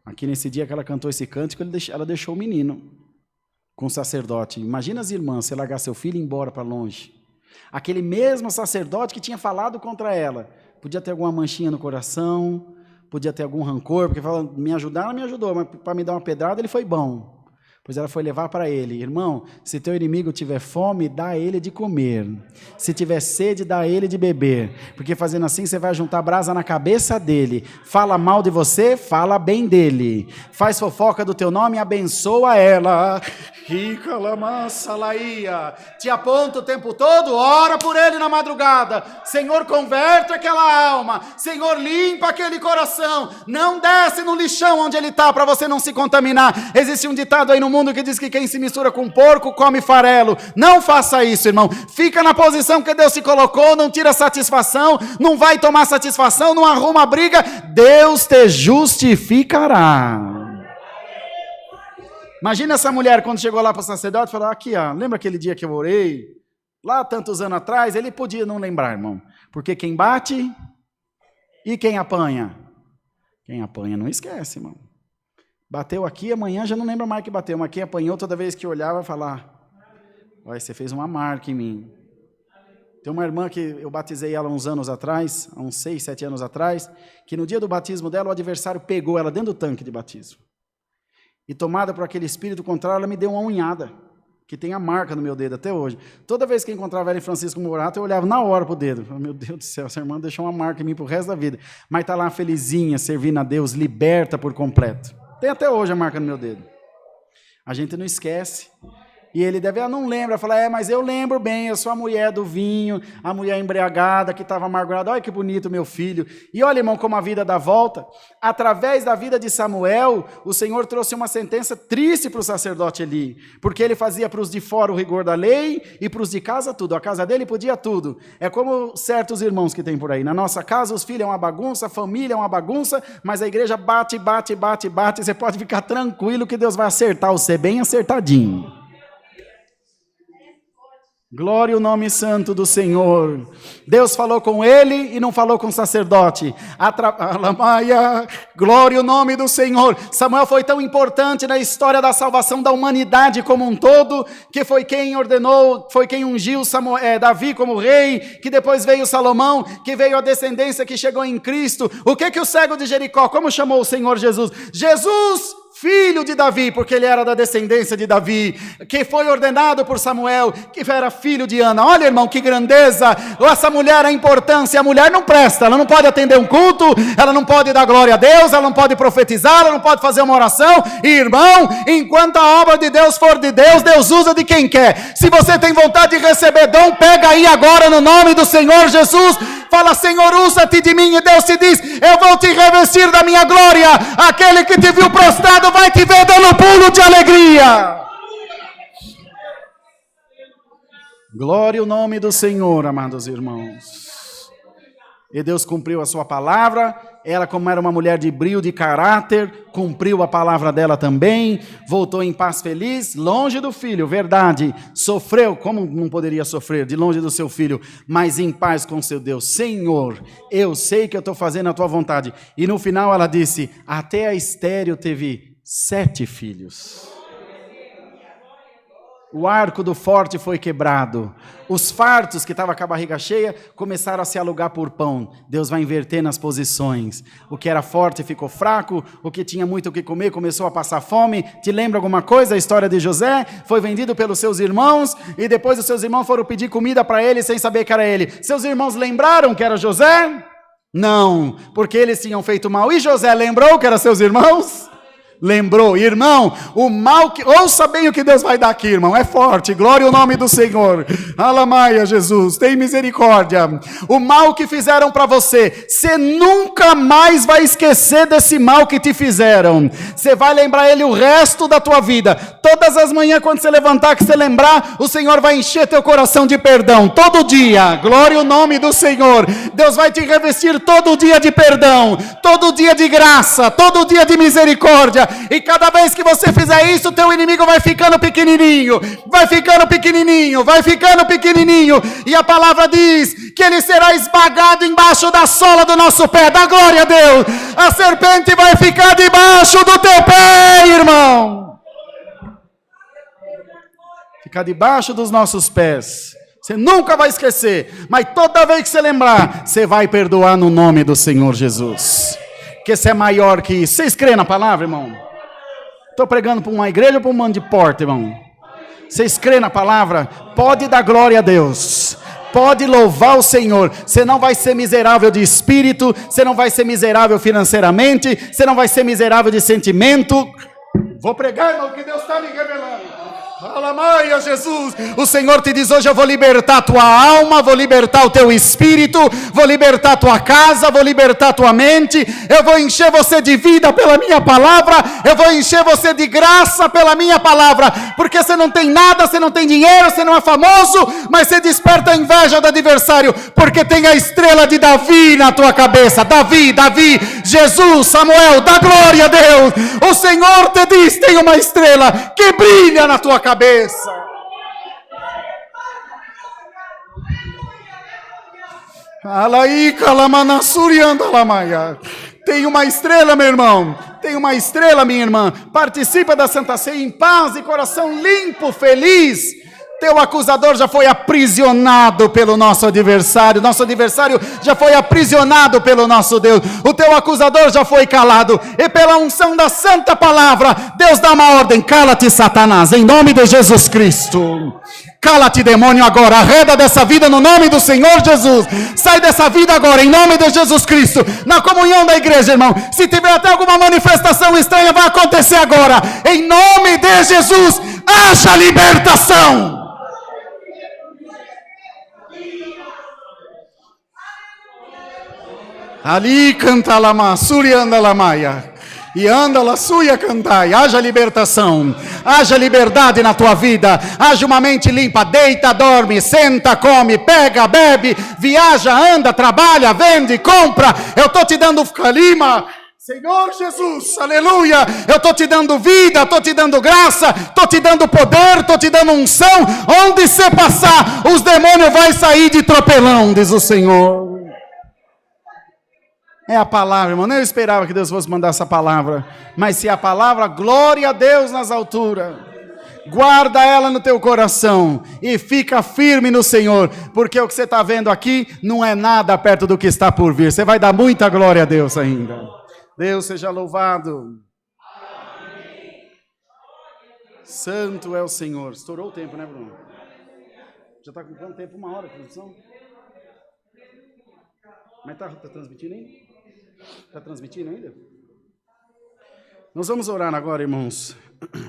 Aqui nesse dia que ela cantou esse cântico, ela deixou o menino com o sacerdote. Imagina as irmãs, você largar seu filho e ir embora para longe. Aquele mesmo sacerdote que tinha falado contra ela. Podia ter alguma manchinha no coração, podia ter algum rancor, porque fala: me ajudar, ela me ajudou, mas para me dar uma pedrada ele foi bom. Pois ela foi levar para ele: irmão, se teu inimigo tiver fome, dá a ele de comer. Se tiver sede, dá a ele de beber. Porque fazendo assim, você vai juntar brasa na cabeça dele. Fala mal de você, fala bem dele. Faz fofoca do teu nome, abençoa ela. Rica lamassa laia. Te aponta o tempo todo, ora por ele na madrugada. Senhor, converte aquela alma. Senhor, limpa aquele coração. Não desce no lixão onde ele está, para você não se contaminar. Existe um ditado aí no mundo que diz que quem se mistura com porco come farelo. Não faça isso, irmão. Fica na posição que Deus te colocou, não tira satisfação, não vai tomar satisfação, não arruma briga. Deus te justificará. Imagina essa mulher quando chegou lá para o sacerdote e falou: aqui, ó, lembra aquele dia que eu orei? Lá tantos anos atrás, ele podia não lembrar, irmão. Porque quem bate e quem apanha? Quem apanha não esquece, irmão. Bateu aqui, amanhã já não lembra mais que bateu, mas quem apanhou toda vez que olhar vai falar: olha, você fez uma marca em mim. Tem uma irmã que eu batizei ela uns anos atrás, há uns 6, 7 anos atrás, que no dia do batismo dela, o adversário pegou ela dentro do tanque de batismo. E tomada por aquele espírito contrário, ela me deu uma unhada, que tem a marca no meu dedo até hoje. Toda vez que eu encontrava ela em Francisco Morato, eu olhava na hora para o dedo. Meu Deus do céu, essa irmã deixou uma marca em mim para o resto da vida. Mas está lá felizinha, servindo a Deus, liberta por completo. Tem até hoje a marca no meu dedo. A gente não esquece. E ele deve, não lembra, fala: mas eu lembro bem, eu sou a mulher do vinho, a mulher embriagada que estava amargurada. Olha que bonito, meu filho. E olha, irmão, como a vida dá volta. Através da vida de Samuel, o Senhor trouxe uma sentença triste para o sacerdote Eli, porque ele fazia para os de fora o rigor da lei e para os de casa tudo. A casa dele podia tudo. É como certos irmãos que tem por aí. Na nossa casa, os filhos é uma bagunça, a família é uma bagunça, mas a igreja bate, bate, bate, bate. Você pode ficar tranquilo que Deus vai acertar você bem acertadinho. Glória ao nome santo do Senhor. Deus falou com ele e não falou com o sacerdote. Glória ao nome do Senhor. Samuel foi tão importante na história da salvação da humanidade como um todo, que foi quem ordenou, foi quem ungiu Davi como rei, que depois veio Salomão, que veio a descendência que chegou em Cristo. O que o cego de Jericó, como chamou o Senhor Jesus? Jesus, filho de Davi, porque ele era da descendência de Davi, que foi ordenado por Samuel, que era filho de Ana. Olha, irmão, que grandeza, essa mulher, a importância. A mulher não presta, ela não pode atender um culto, ela não pode dar glória a Deus, ela não pode profetizar, ela não pode fazer uma oração. Irmão, enquanto a obra de Deus for de Deus, Deus usa de quem quer. Se você tem vontade de receber dom, pega aí agora no nome do Senhor Jesus, fala: Senhor, usa-te de mim, e Deus te diz: eu vou te revestir da minha glória. Aquele que te viu prostrado vai te ver dando pulo de alegria. Glória ao nome do Senhor, amados irmãos. E Deus cumpriu a sua palavra. Ela, como era uma mulher de brio de caráter, cumpriu a palavra dela também. Voltou em paz feliz, longe do filho, verdade. Sofreu, como não poderia sofrer, de longe do seu filho, mas em paz com seu Deus. Senhor, eu sei que eu estou fazendo a tua vontade. E no final ela disse, até a estéril teve 7 filhos. O arco do forte foi quebrado. Os fartos que estavam com a barriga cheia começaram a se alugar por pão. Deus vai inverter nas posições. O que era forte ficou fraco. O que tinha muito o que comer começou a passar fome. Te lembra alguma coisa? A história de José? Foi vendido pelos seus irmãos e depois os seus irmãos foram pedir comida para ele sem saber que era ele. Seus irmãos lembraram que era José? Não, porque eles tinham feito mal. E José lembrou que eram seus irmãos? Lembrou, irmão, o mal que... Ouça bem o que Deus vai dar aqui, irmão, é forte, glória ao nome do Senhor. Alamaia, Jesus, tem misericórdia. O mal que fizeram para você nunca mais vai esquecer desse mal que te fizeram. Você vai lembrar ele o resto da tua vida. Todas as manhãs, quando você levantar, que você lembrar, o Senhor vai encher teu coração de perdão, todo dia, glória ao nome do Senhor. Deus vai te revestir todo dia de perdão, todo dia de graça, todo dia de misericórdia. E cada vez que você fizer isso, teu inimigo vai ficando pequenininho, vai ficando pequenininho, vai ficando pequenininho. E a palavra diz que ele será esmagado embaixo da sola do nosso pé. Dá glória a Deus. A serpente vai ficar debaixo do teu pé, irmão. Ficar debaixo dos nossos pés. Você nunca vai esquecer, mas toda vez que você lembrar, você vai perdoar no nome do Senhor Jesus. Que você é maior que isso. Vocês creem na palavra, irmão? Estou pregando para uma igreja ou para um mano de porta, irmão? Vocês creem na palavra? Pode dar glória a Deus. Pode louvar o Senhor. Você não vai ser miserável de espírito. Você não vai ser miserável financeiramente. Você não vai ser miserável de sentimento. Vou pregar, irmão, que Deus está me revelando. Alamaia, Jesus, o Senhor te diz hoje, eu vou libertar a tua alma, vou libertar o teu espírito, vou libertar a tua casa, vou libertar a tua mente, eu vou encher você de vida pela minha palavra, eu vou encher você de graça pela minha palavra, porque você não tem nada, você não tem dinheiro, você não é famoso, mas você desperta a inveja do adversário, porque tem a estrela de Davi na tua cabeça. Davi, Jesus, Samuel, dá glória a Deus. O Senhor te diz, tem uma estrela que brilha na tua cabeça. Tem uma estrela, meu irmão. Tem uma estrela, minha irmã. Participa da Santa Ceia em paz e coração limpo, feliz. Teu acusador já foi aprisionado pelo nosso adversário já foi aprisionado pelo nosso Deus. O teu acusador já foi calado. E pela unção da santa palavra, Deus dá uma ordem: cala-te, Satanás, em nome de Jesus Cristo. Cala-te, demônio, agora. Arreda dessa vida no nome do Senhor Jesus. Sai dessa vida agora, em nome de Jesus Cristo. Na comunhão da igreja, irmão. Se tiver até alguma manifestação estranha, vai acontecer agora. Em nome de Jesus, haja libertação. Ali canta lama, suri anda lamaia. E anda la suia cantai. Haja libertação, haja liberdade na tua vida. Haja uma mente limpa. Deita, dorme, senta, come, pega, bebe, viaja, anda, trabalha, vende, compra. Eu estou te dando calima, Senhor Jesus, aleluia. Eu estou te dando vida, estou te dando graça, estou te dando poder, estou te dando unção. Onde você passar, os demônios vão sair de tropelão, diz o Senhor. É a palavra, irmão. Nem eu esperava que Deus fosse mandar essa palavra. Mas se a palavra, glória a Deus nas alturas. Guarda ela no teu coração. E fica firme no Senhor. Porque o que você está vendo aqui não é nada perto do que está por vir. Você vai dar muita glória a Deus ainda. Deus seja louvado. Santo é o Senhor. Estourou o tempo, né, Bruno? Já está com quanto tempo? 1 hora, produção? Mas está transmitindo ainda? Está transmitindo ainda? Nós vamos orar agora, irmãos,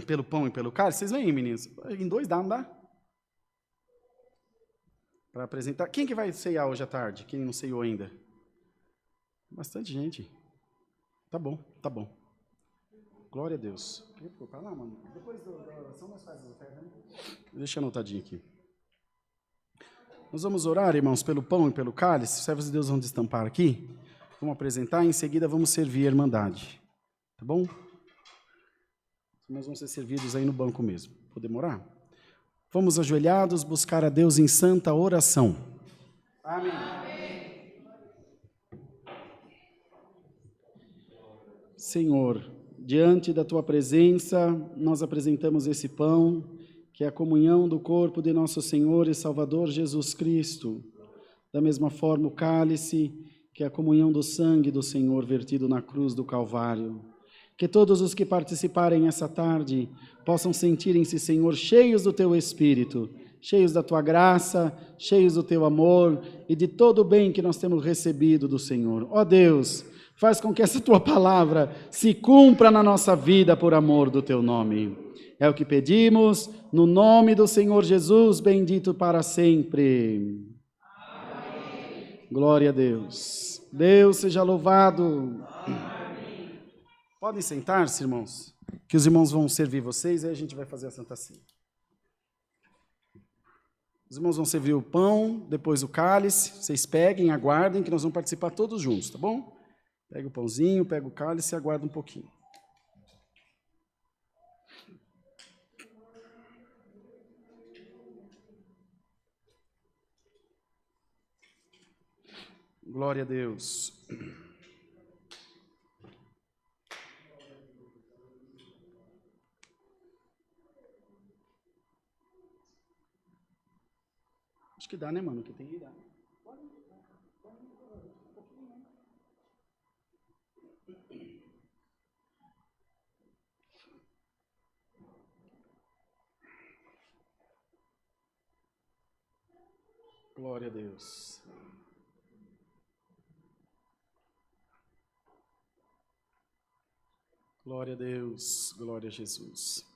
pelo pão e pelo cálice. Vocês vêm, meninos? Em 2 dá, não dá? Para apresentar. Quem que vai ceiar hoje à tarde? Quem não ceiou ainda? Bastante gente. Tá bom, tá bom. Glória a Deus. Para lá, mano. Depois da oração nós fazemos oferta, né? Deixa eu anotadinho aqui. Nós vamos orar, irmãos, pelo pão e pelo cálice. Os servos de Deus vão destampar aqui. Vamos apresentar e em seguida vamos servir a Irmandade. Tá bom? Os irmãos vão ser servidos aí no banco mesmo. Pode demorar? Vamos ajoelhados buscar a Deus em santa oração. Amém. Senhor, diante da Tua presença, nós apresentamos esse pão, que é a comunhão do corpo de nosso Senhor e Salvador Jesus Cristo. Da mesma forma, o cálice, que é a comunhão do sangue do Senhor vertido na cruz do Calvário. Que todos os que participarem essa tarde possam sentirem-se, Senhor, cheios do Teu Espírito, cheios da Tua graça, cheios do Teu amor e de todo o bem que nós temos recebido do Senhor. Ó Deus, faz com que essa Tua palavra se cumpra na nossa vida por amor do Teu nome. É o que pedimos, no nome do Senhor Jesus, bendito para sempre. Amém. Glória a Deus. Deus seja louvado. Amém. Podem sentar-se, irmãos, que os irmãos vão servir vocês e aí a gente vai fazer a Santa Ceia. Os irmãos vão servir o pão, depois o cálice. Vocês peguem, aguardem, que nós vamos participar todos juntos, tá bom? Pega o pãozinho, pega o cálice e aguarda um pouquinho. Glória a Deus. Acho que dá, né, mano? Que tem que dar. Glória a Deus. Glória a Deus, glória a Jesus.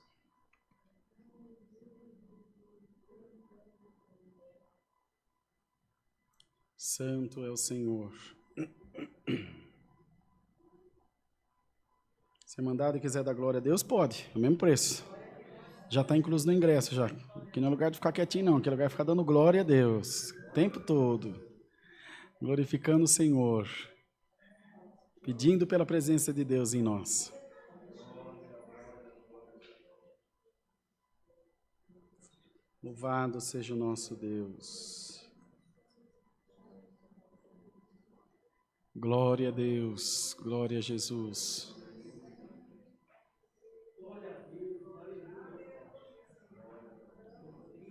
Santo é o Senhor. Se é mandado e quiser dar glória a Deus, pode, é o mesmo preço. Já está incluso no ingresso, já. Aqui não é lugar de ficar quietinho, não. Aqui é lugar de ficar dando glória a Deus. O tempo todo. Glorificando o Senhor. Pedindo pela presença de Deus em nós. Louvado seja o nosso Deus. Glória a Deus, glória a Jesus.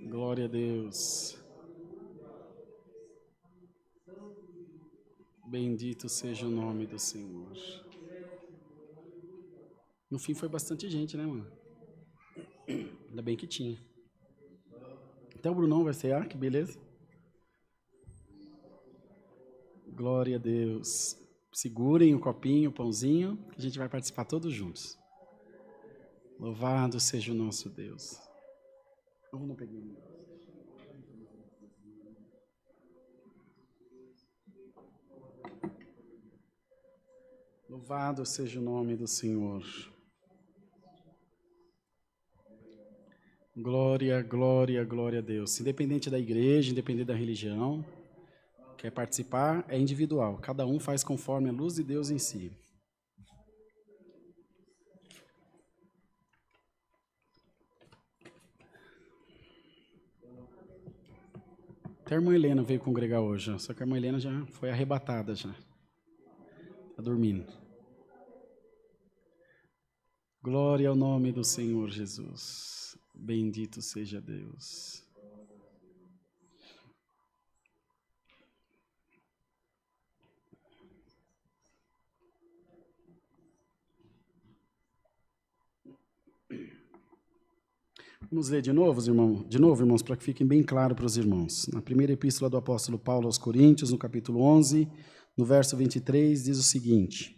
Glória a Deus. Bendito seja o nome do Senhor. No fim foi bastante gente, né, mano? Ainda bem que tinha. Até o Brunão vai cear, que beleza. Glória a Deus. Segurem o copinho, o pãozinho, que a gente vai participar todos juntos. Louvado seja o nosso Deus. Eu não peguei. Louvado seja o nome do Senhor. Glória, glória, glória a Deus. Independente da igreja, independente da religião, quer participar, é individual. Cada um faz conforme a luz de Deus em si. Até a irmã Helena veio congregar hoje, só que a irmã Helena já foi arrebatada já. Está dormindo. Glória ao nome do Senhor Jesus. Bendito seja Deus. Vamos ler de novo, irmãos, para que fiquem bem claro para os irmãos. Na primeira epístola do apóstolo Paulo aos Coríntios, no capítulo 11, no verso 23, diz o seguinte: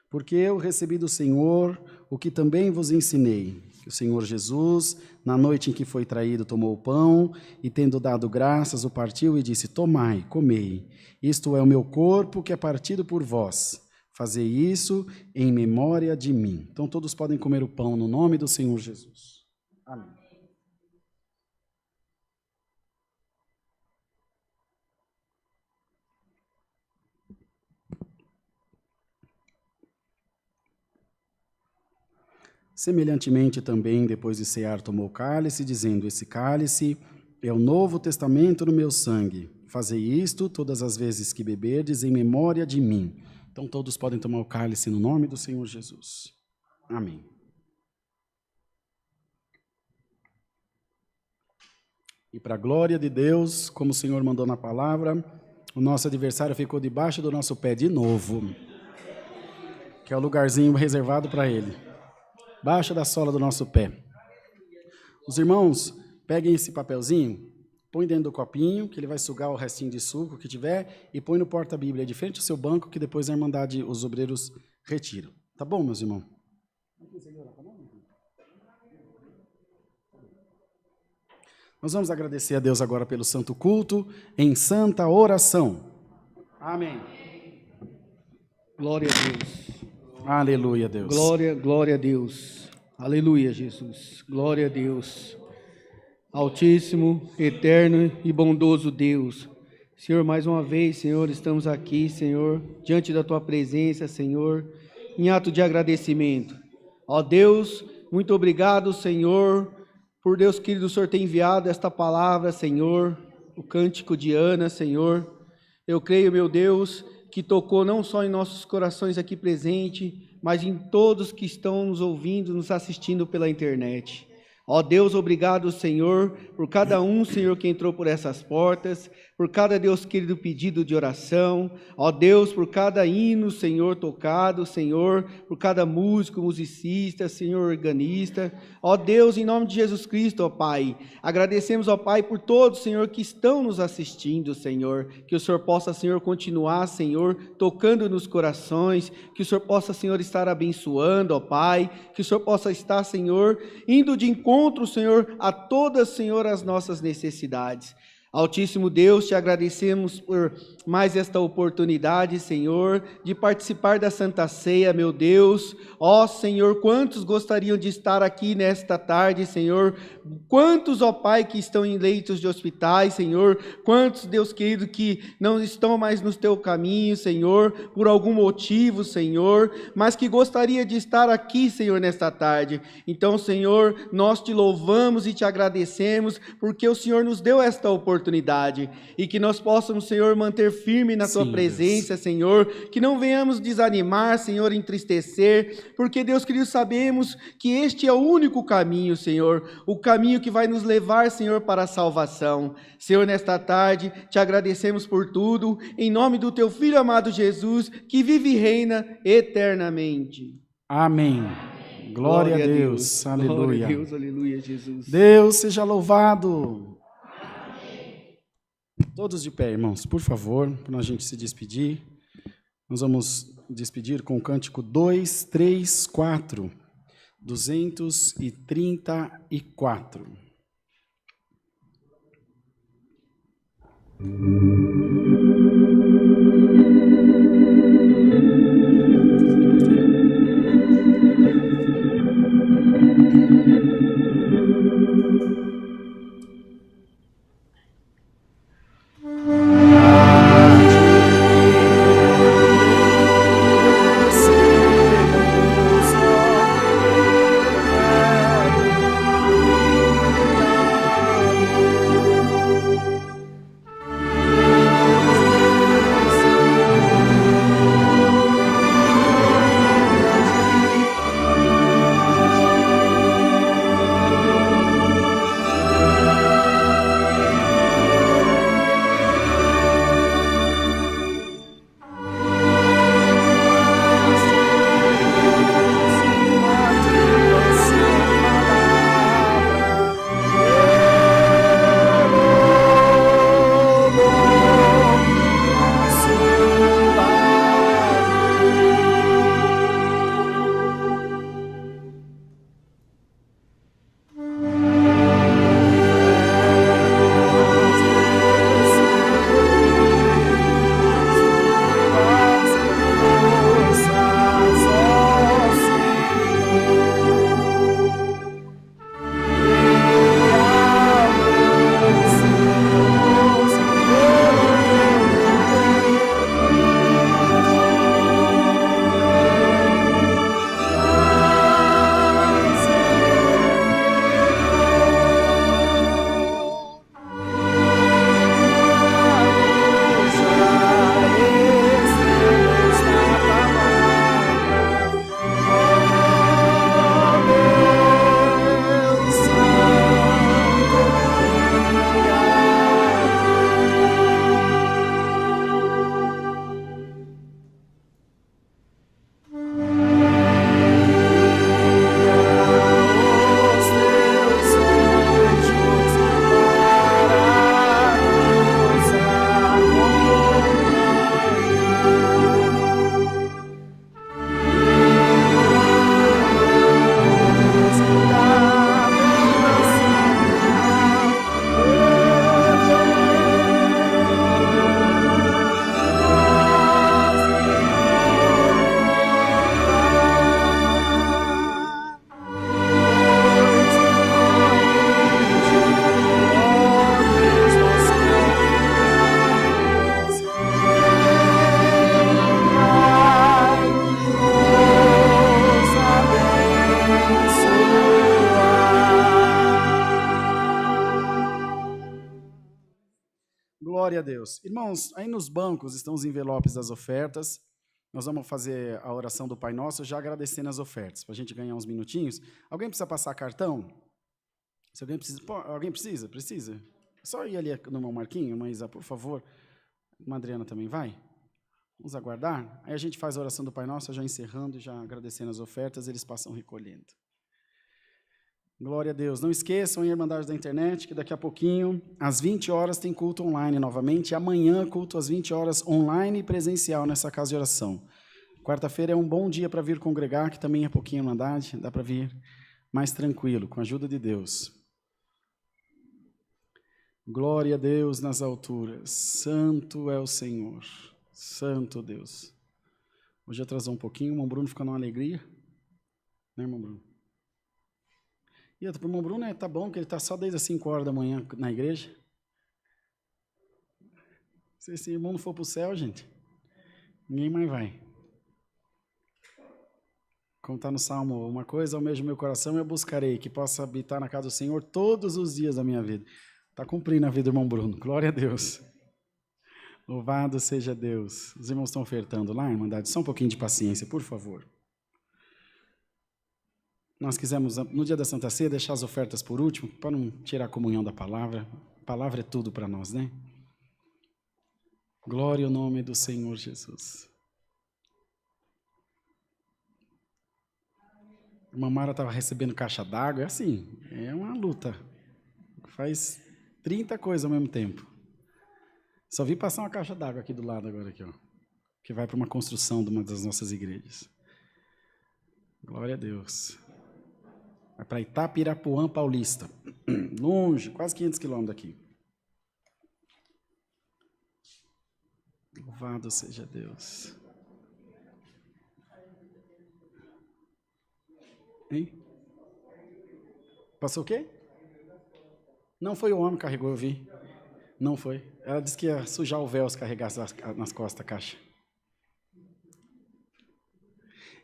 Porque eu recebi do Senhor o que também vos ensinei, que o Senhor Jesus, na noite em que foi traído, tomou o pão e, tendo dado graças, o partiu e disse: Tomai, comei, isto é o meu corpo que é partido por vós. Fazei isso em memória de mim. Então todos podem comer o pão no nome do Senhor Jesus. Amém. Semelhantemente também, depois de cear, tomou o cálice, dizendo: esse cálice é o novo testamento no meu sangue. Fazei isto todas as vezes que beberdes em memória de mim. Então todos podem tomar o cálice no nome do Senhor Jesus. Amém. E para a glória de Deus, como o Senhor mandou na palavra, o nosso adversário ficou debaixo do nosso pé de novo, que é o lugarzinho reservado para ele. Baixo da sola do nosso pé. Os irmãos, peguem esse papelzinho, põe dentro do copinho, que ele vai sugar o restinho de suco que tiver, e põe no porta-bíblia, de frente ao seu banco, que depois a Irmandade, os obreiros, retiram. Tá bom, meus irmãos? Nós vamos agradecer a Deus agora pelo santo culto, em santa oração. Amém. Glória a Deus. Aleluia, Deus. Glória a Deus. Aleluia, Jesus. Glória a Deus. Altíssimo, eterno e bondoso Deus. Senhor, mais uma vez, Senhor, estamos aqui, Senhor, diante da Tua presença, Senhor, em ato de agradecimento. Ó Deus, muito obrigado, Senhor, por Deus querido, o Senhor ter enviado esta palavra, Senhor, o cântico de Ana, Senhor. Eu creio, meu Deus, que tocou não só em nossos corações aqui presente, mas em todos que estão nos ouvindo, nos assistindo pela internet. Ó Deus, obrigado, Senhor, por cada um, Senhor, que entrou por essas portas, por cada, Deus querido, pedido de oração. Ó Deus, por cada hino, Senhor, tocado, Senhor, por cada músico, musicista, Senhor, organista. Ó Deus, em nome de Jesus Cristo, ó Pai, agradecemos, ó Pai, por todos, Senhor, que estão nos assistindo, Senhor, que o Senhor possa, Senhor, continuar, Senhor, tocando nos corações, que o Senhor possa, Senhor, estar abençoando, ó Pai, que o Senhor possa estar, Senhor, indo de encontro, Senhor, a todas, Senhor, as nossas necessidades. Altíssimo Deus, te agradecemos por mais esta oportunidade, Senhor, de participar da Santa Ceia, meu Deus. Ó Senhor, quantos gostariam de estar aqui nesta tarde, Senhor? Quantos, ó Pai, que estão em leitos de hospitais, Senhor? Quantos, Deus querido, que não estão mais no teu caminho, Senhor, por algum motivo, Senhor, mas que gostaria de estar aqui, Senhor, nesta tarde. Então, Senhor, nós te louvamos e te agradecemos, porque o Senhor nos deu esta oportunidade, e que nós possamos, Senhor, manter firme na tua presença, Deus. Senhor, que não venhamos desanimar, Senhor, entristecer, porque, Deus querido, sabemos que este é o único caminho, Senhor, o caminho que vai nos levar, Senhor, para a salvação. Senhor, nesta tarde, te agradecemos por tudo, em nome do teu Filho amado Jesus, que vive e reina eternamente. Amém. Glória a Deus. Aleluia. Glória a Deus, aleluia, Jesus. Deus seja louvado. Todos de pé, irmãos, por favor, para a gente se despedir. Nós vamos despedir com o cântico 234, 234. Deus. Irmãos, aí nos bancos estão os envelopes das ofertas. Nós vamos fazer a oração do Pai Nosso, já agradecendo as ofertas, para a gente ganhar uns minutinhos. Alguém precisa passar cartão? Se alguém precisa... Pô, alguém precisa? Precisa. É só ir ali no meu Marquinho, Maísa, por favor. A Adriana também vai? Vamos aguardar? Aí a gente faz a oração do Pai Nosso, já encerrando, já agradecendo as ofertas, eles passam recolhendo. Glória a Deus. Não esqueçam, em Irmandade da Internet, que daqui a pouquinho, às 20 horas, tem culto online novamente. E amanhã, culto às 20 horas, online e presencial nessa casa de oração. Quarta-feira é um bom dia para vir congregar, que também é pouquinho Irmandade, dá para vir mais tranquilo, com a ajuda de Deus. Glória a Deus nas alturas. Santo é o Senhor. Santo Deus. Hoje atrasou um pouquinho, o irmão Bruno fica numa alegria. Né, irmão Bruno? E outro, para o irmão Bruno, tá bom, que ele está só desde as 5 horas da manhã na igreja. Se esse irmão não for para o céu, gente, ninguém mais vai. Como está no Salmo, uma coisa almejo meu coração, eu buscarei, que possa habitar na casa do Senhor todos os dias da minha vida. Está cumprindo a vida do irmão Bruno, glória a Deus. Louvado seja Deus. Os irmãos estão ofertando lá, Irmandade, só um pouquinho de paciência, por favor. Nós quisemos, no dia da Santa Ceia, deixar as ofertas por último, para não tirar a comunhão da palavra. A palavra é tudo para nós, né? Glória ao nome do Senhor Jesus. A irmã Mara estava recebendo caixa d'água, é assim, é uma luta. Faz 30 coisas ao mesmo tempo. Só vi passar uma caixa d'água aqui do lado agora, aqui, ó, que vai para uma construção de uma das nossas igrejas. Glória a Deus. Vai para Itapirapuã Paulista. Longe, quase 500 quilômetros daqui. Louvado seja Deus. Hein? Passou o quê? Não foi o homem que carregou, eu vi. Não foi. Ela disse que ia sujar o véu se carregasse nas costas a caixa.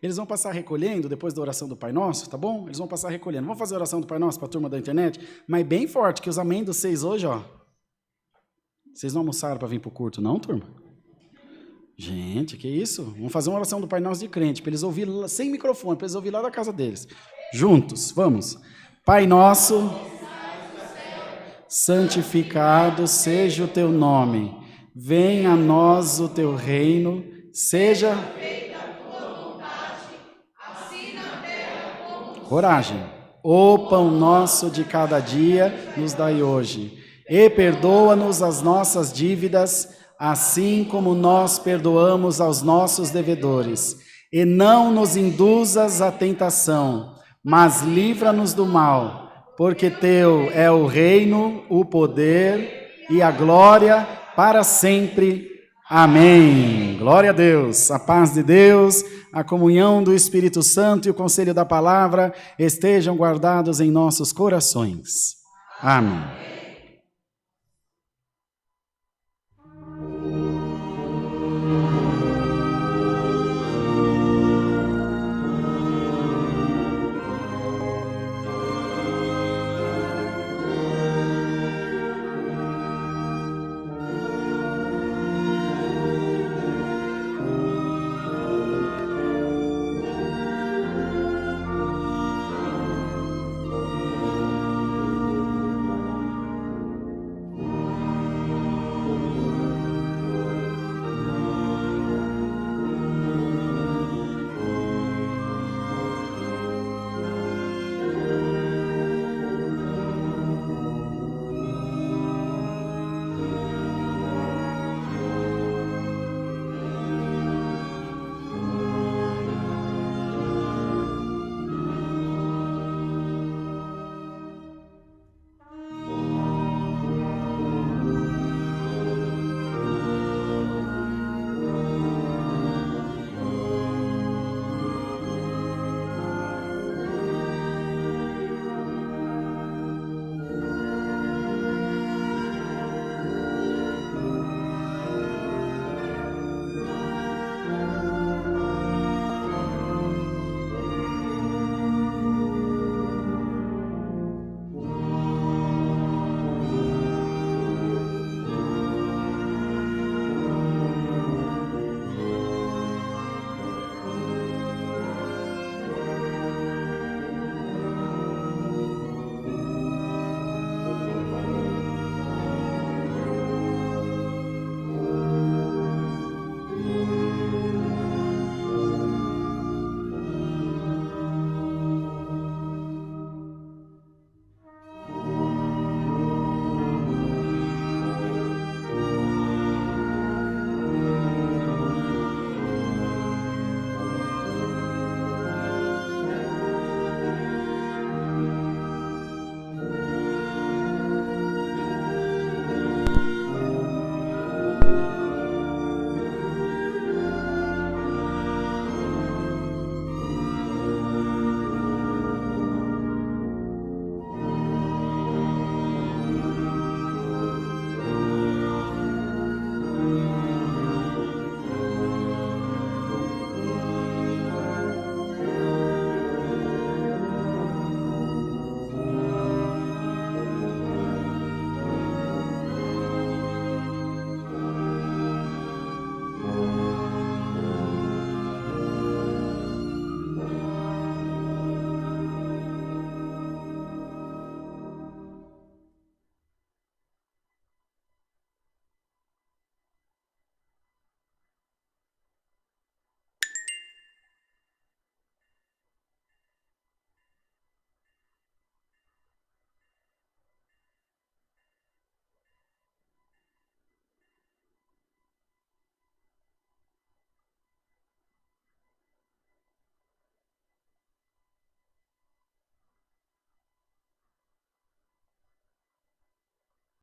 Eles vão passar recolhendo, depois da oração do Pai Nosso, tá bom? Eles vão passar recolhendo. Vamos fazer a oração do Pai Nosso para a turma da internet? Mas bem forte, que os amém dos 6 hoje, ó. Vocês não almoçaram para vir para o culto, não, turma? Gente, que isso? Vamos fazer uma oração do Pai Nosso de crente, para eles ouvirem sem microfone, para eles ouvirem lá da casa deles. Juntos, vamos. Pai Nosso, santificado seja o teu nome. Venha a nós o teu reino, seja... Coragem. O pão nosso de cada dia nos dai hoje. E perdoa-nos as nossas dívidas, assim como nós perdoamos aos nossos devedores. E não nos induzas à tentação, mas livra-nos do mal, porque teu é o reino, o poder e a glória para sempre. Amém. Glória a Deus. A paz de Deus, a comunhão do Espírito Santo e o conselho da palavra estejam guardados em nossos corações. Amém.